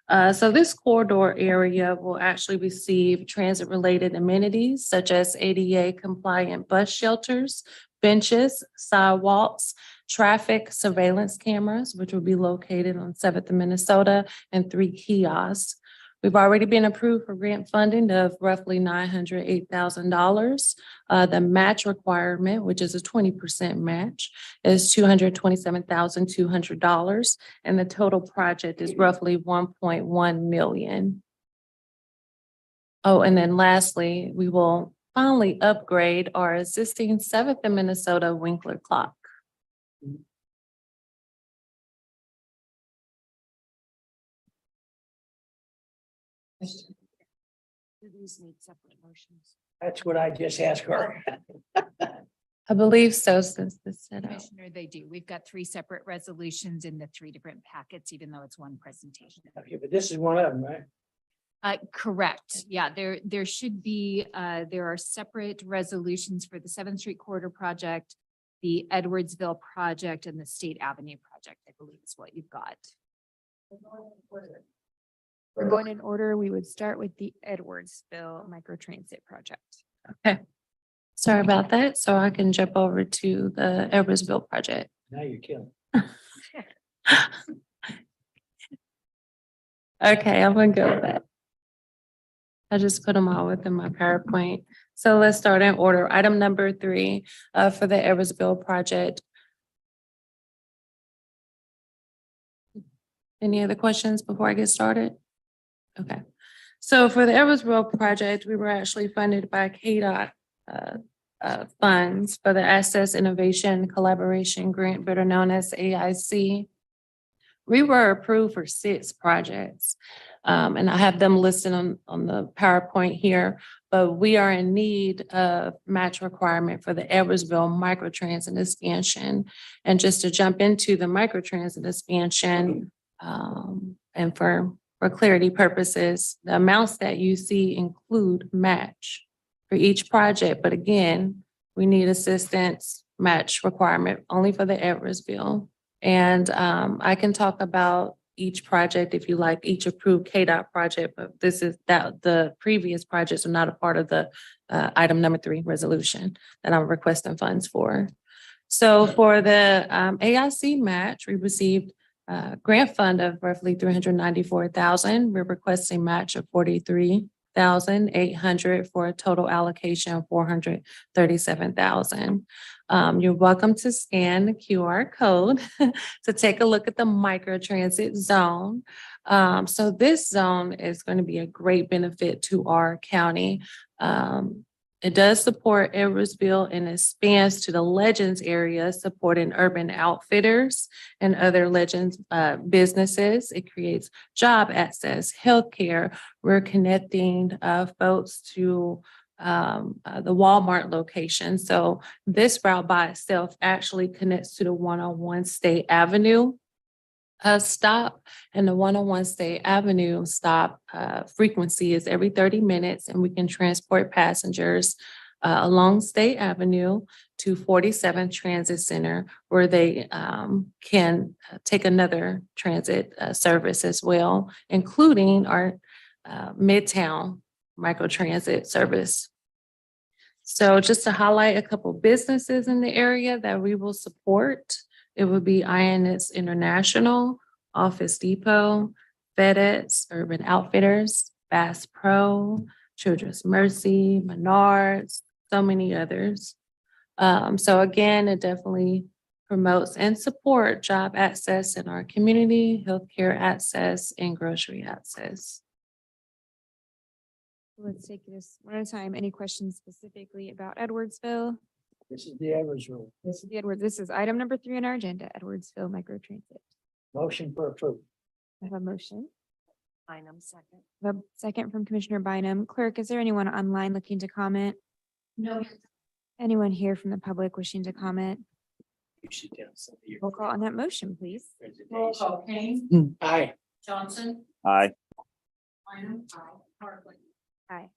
So this corridor area will actually receive transit-related amenities such as ADA compliant bus shelters, benches, sidewalks, traffic surveillance cameras, which will be located on 7th and Minnesota, and 3 kiosks. We've already been approved for grant funding of roughly $908,000. The match requirement, which is a 20% match, is $227,200, and the total project is roughly $1.1 million. Oh, and then lastly, we will finally upgrade our existing 7th and Minnesota Winkler clock. Do these need separate motions? That's what I just asked her. I believe so, since this set up. Commissioner, they do. We've got 3 separate resolutions in the 3 different packets, even though it's one presentation. Okay, but this is one of them, right? Correct. Yeah, there should be, there are separate resolutions for the 7th Street Corridor project, the Edwardsville project, and the State Avenue project, I believe is what you've got. We're going in order. We would start with the Edwardsville microtransit project. Okay. Sorry about that. So I can jump over to the Edwardsville project. Now you're killing. Okay, I'm gonna go with that. I just put them all within my PowerPoint. So let's start in order. Item number 3 for the Edwardsville project. Any other questions before I get started? Okay. So for the Edwardsville project, we were actually funded by KDOT funds for the Access Innovation Collaboration Grant, better known as AIC. We were approved for 6 projects, and I have them listed on the PowerPoint here, but we are in need of match requirement for the Edwardsville microtransit expansion. And just to jump into the microtransit expansion, and for clarity purposes, the amounts that you see include match for each project. But again, we need assistance match requirement only for the Edwardsville. And I can talk about each project if you like, each approved KDOT project, but this is that the previous projects are not a part of the item number 3 resolution that I'm requesting funds for. So for the AIC match, we received grant fund of roughly $394,000. We're requesting match of $43,800 for a total allocation of $437,000. You're welcome to scan the QR code to take a look at the microtransit zone. So this zone is going to be a great benefit to our county. It does support Edwardsville and expands to the Legends area, supporting Urban Outfitters and other Legends businesses. It creates job access, healthcare. We're connecting folks to the Walmart location. So this route by itself actually connects to the 101 State Avenue stop, and the 101 State Avenue stop frequency is every 30 minutes, and we can transport passengers along State Avenue to 47th Transit Center, where they can take another transit service as well, including our Midtown microtransit service. So just to highlight a couple businesses in the area that we will support, it would be INS International, Office Depot, FedEx, Urban Outfitters, Bass Pro, Children's Mercy, Menards, so many others. So again, it definitely promotes and support job access in our community, healthcare access, and grocery access. Let's take this one at a time. Any questions specifically about Edwardsville? This is the average rule. This is the Edwards. This is item number 3 on our agenda, Edwardsville microtransit. Motion for approval. I have a motion. Bynum, second. I have a second from Commissioner Bynum. Clerk, is there anyone online looking to comment? No. Anyone here from the public wishing to comment? You should tell some of your Roll call on that motion, please. Roll call, Kane. Aye. Johnson. Aye. Bynum. Aye. Hartley. Aye.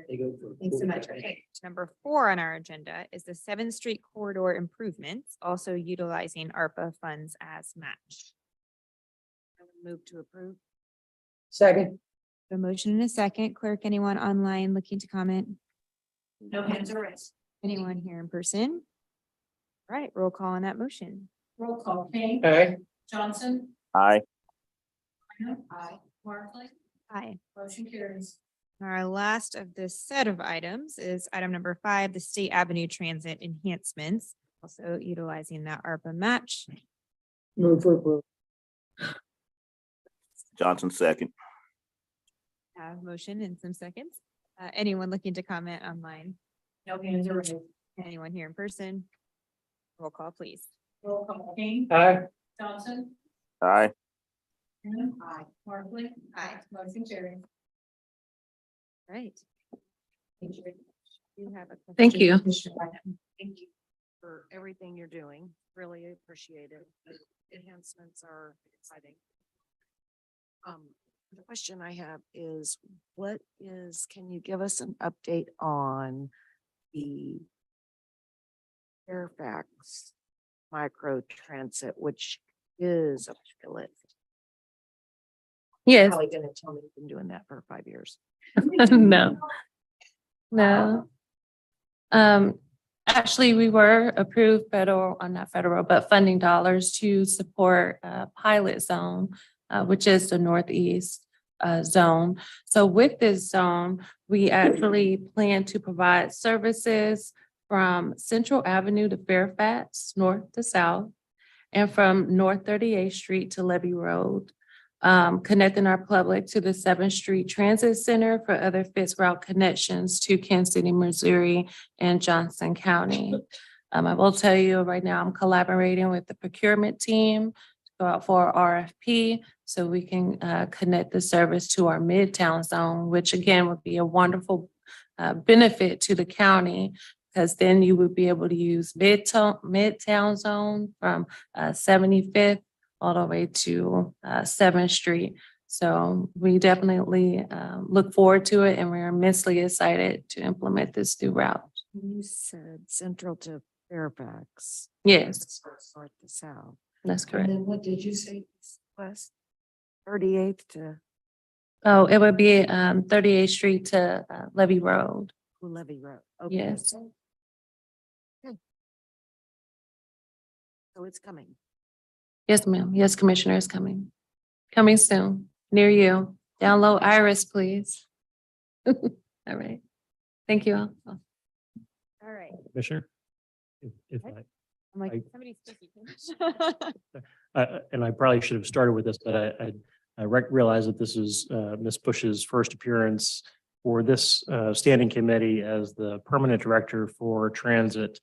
They go for Thanks so much. approval. Okay. Number 4 on our agenda is the 7th Street corridor improvements, also utilizing ARPA funds as match. Move to approve. Second. A motion and a second. Clerk, anyone online looking to comment? No hands are raised. Anyone here in person? All right, roll call on that motion. Roll call, Kane. Aye. Johnson. Aye. Bynum. Aye. Hartley. Aye. Motion carries. Our last of this set of items is item number 5, the State Avenue Transit enhancements, also utilizing that ARPA match. Move for approval. Johnson, second. Motion in some seconds. Anyone looking to comment online? No hands are raised. Anyone here in person? Roll call, please. Roll call, Kane. Aye. Johnson. Aye. Bynum. Aye. Hartley. Aye. Motion carries. Right. You have a question. Thank you. Thank you for everything you're doing. Really appreciate it. The enhancements are exciting. The question I have is, can you give us an update on the Fairfax micro transit, which is a pilot? Yes. Probably gonna tell me you've been doing that for 5 years. No. No. Actually, we were approved federal, not federal, but funding dollars to support pilot zone, which is the Northeast zone. So with this zone, we actually plan to provide services from Central Avenue to Fairfax, north to south, and from North 38th Street to Levy Road, connecting our public to the 7th Street Transit Center for other fixed route connections to Kansas City, Missouri, and Johnson County. I will tell you right now, I'm collaborating with the procurement team to go out for RFP so we can connect the service to our Midtown zone, which again would be a wonderful benefit to the county, because then you would be able to use Midtown zone from 75th all the way to 7th Street. So we definitely look forward to it, and we're immensely excited to implement this new route. You said central to Fairfax. Yes, North to south. that's And correct. then what did you say? West? 38th to Oh, it would be 38th Street to Levy Road. Levy Road. Okay. Yes. Okay. So it's coming. Yes, ma'am. Yes, Commissioner is coming. Coming soon, near you. Download Iris, please. All right. Thank you all. All right. Commissioner? If I'm I, like, I- somebody's speaking. and I probably should have started with this, but I realize that this is Ms. Bush's first appearance for this standing committee as the permanent director for transit.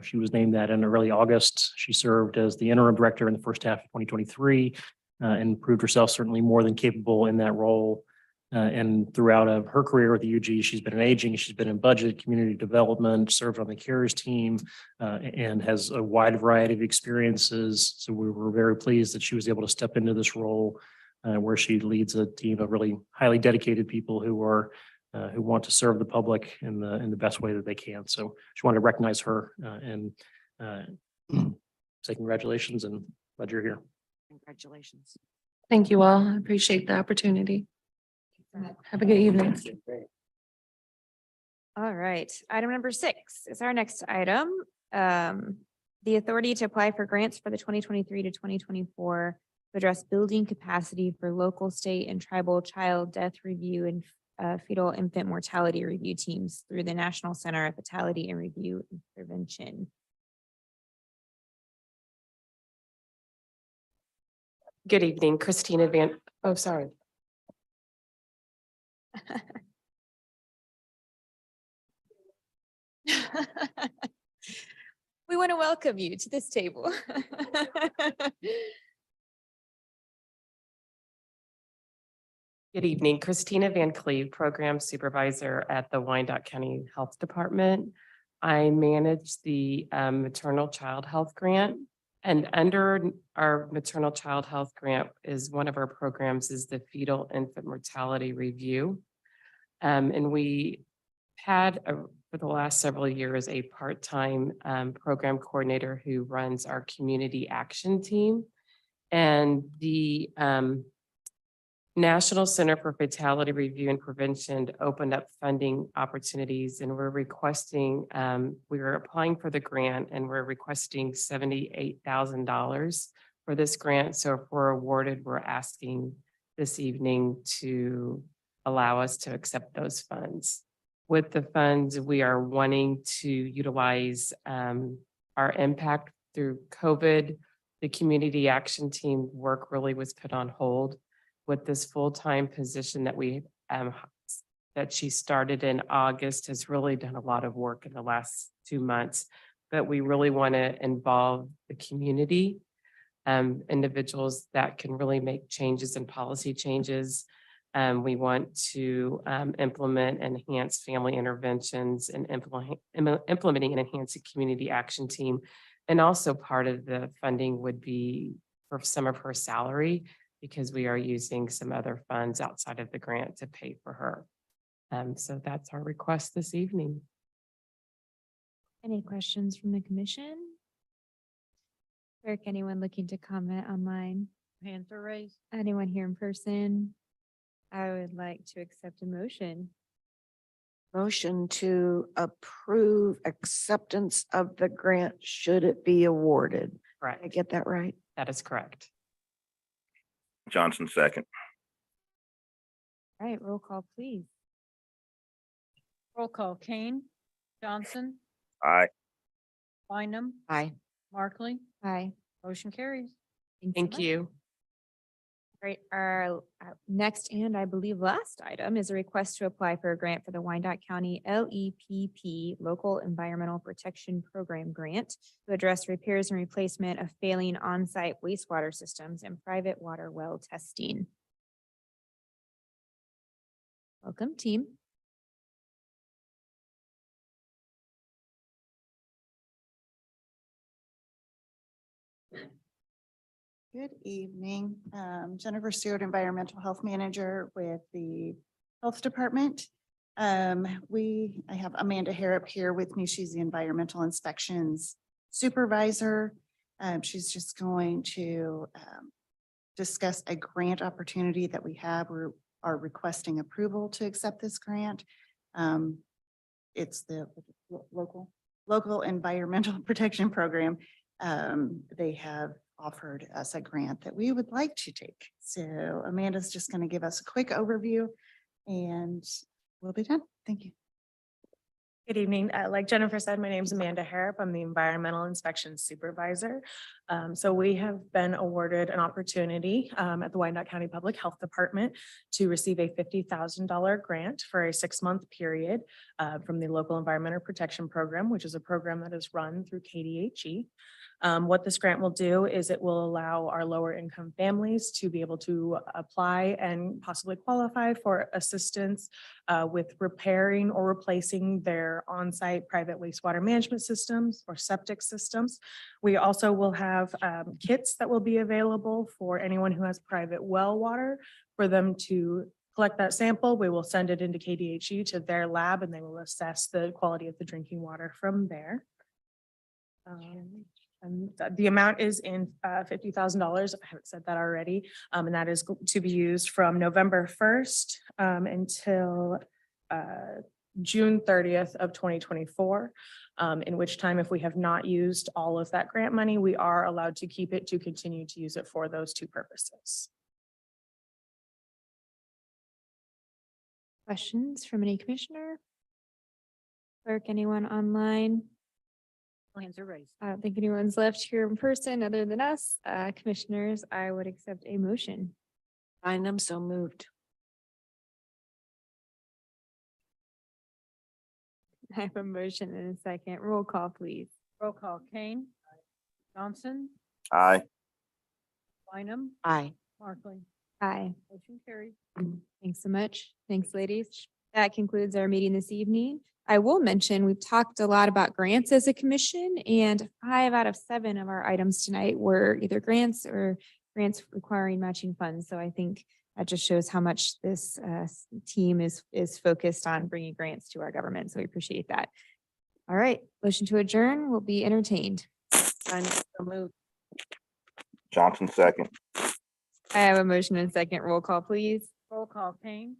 She was named that in early August. She served as the interim director in the first half of 2023 and proved herself certainly more than capable in that role. And throughout of her career with the UG, she's been in aging, she's been in budget, community development, served on the CARES team, and has a wide variety of experiences. So we were very pleased that she was able to step into this role where she leads a team of really highly dedicated people who want to serve the public in the best way that they can. So just wanted to recognize her and say congratulations and glad you're here. Congratulations. Thank you all. I appreciate the opportunity. Have a good evening. All right, item number 6 is our next item. The authority to apply for grants for the 2023 to 2024 to address building capacity for local, state, and tribal child death review and fetal infant mortality review teams through the National Center of Fatality and Review and Prevention. Good evening, Christina Van, oh, sorry. We want to welcome you to this table. Good evening, Christina Van Cleve, Program Supervisor at the Wyandotte County Health Department. I manage the maternal child health grant, and under our maternal child health grant is one of our programs is the fetal infant mortality review. And we had for the last several years a part-time program coordinator who runs our community action team, and the National Center for Fatality Review and Prevention opened up funding opportunities, and we're requesting, we were applying for the grant and we're requesting $78,000 for this grant. So if we're awarded, we're asking this evening to allow us to accept those funds. With the funds, we are wanting to utilize our impact through COVID. The community action team work really was put on hold. With this full-time position that we that she started in August has really done a lot of work in the last 2 months, but we really want to involve the community, individuals that can really make changes and policy changes. We want to implement enhanced family interventions and implementing an enhanced community action team. And also part of the funding would be for some of her salary, because we are using some other funds outside of the grant to pay for her. So that's our request this evening. Any questions from the commission? Eric, anyone looking to comment online? Hands are raised. Anyone here in person? I would like to accept a motion. Motion to approve acceptance of the grant should it be awarded. Did I Correct. get that right? That is correct. Johnson, second. All right, roll call, please. Roll call, Kane, Johnson, Aye. Bynum, Aye. Markley, Aye. motion carries. Thank you. Great. Our next and I believe last item is a request to apply for a grant for the Wyandotte County LEPP Local Environmental Protection Program Grant to address repairs and replacement of failing on-site wastewater systems and private water well testing. Welcome, team. Good evening. Jennifer Stewart, Environmental Health Manager with the Health Department. I have Amanda Harrop here with me. She's the Environmental Inspections Supervisor. She's just going to discuss a grant opportunity that we have. We are requesting approval to accept this grant. It's the local environmental protection program. They have offered us a grant that we would like to take. So Amanda's just going to give us a quick overview and we'll be done. Thank you. Good evening. Like Jennifer said, my name is Amanda Harrop. I'm the Environmental Inspection Supervisor. So we have been awarded an opportunity at the Wyandotte County Public Health Department to receive a $50,000 grant for a 6-month period from the Local Environmental Protection Program, which is a program that is run through KDHE. What this grant will do is it will allow our lower income families to be able to apply and possibly qualify for assistance with repairing or replacing their on-site private wastewater management systems or septic systems. We also will have kits that will be available for anyone who has private well water for them to collect that sample. We will send it into KDHE to their lab and they will assess the quality of the drinking water from there. And the amount is in $50,000. I haven't said that already. And that is to be used from November 1st until June 30th of 2024. In which time, if we have not used all of that grant money, we are allowed to keep it to continue to use it for those two purposes. Questions from any commissioner? Clerk, anyone online? Hands are raised. I don't think anyone's left here in person other than us. Commissioners, I would accept a motion. Bynum, so moved. I have a motion and a second. Roll call, please. Roll call, Kane. Johnson, Aye. Bynum, Aye. Markley. Aye. Motion carried. Thanks so much. Thanks, ladies. That concludes our meeting this evening. I will mention, we've talked a lot about grants as a commission, and 5 out of 7 of our items tonight were either grants or grants requiring matching funds. So I think that just shows how much this team is focused on bringing grants to our government. So we appreciate that. All right, motion to adjourn will be entertained. Bynum, so moved. Johnson, second. I have a motion and second. Roll call, please. Roll call, Kane.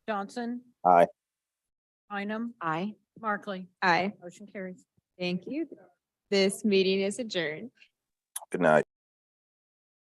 Johnson, Aye. Bynum, Aye. Markley. Aye. Motion carries. Thank you. This meeting is adjourned. Good night.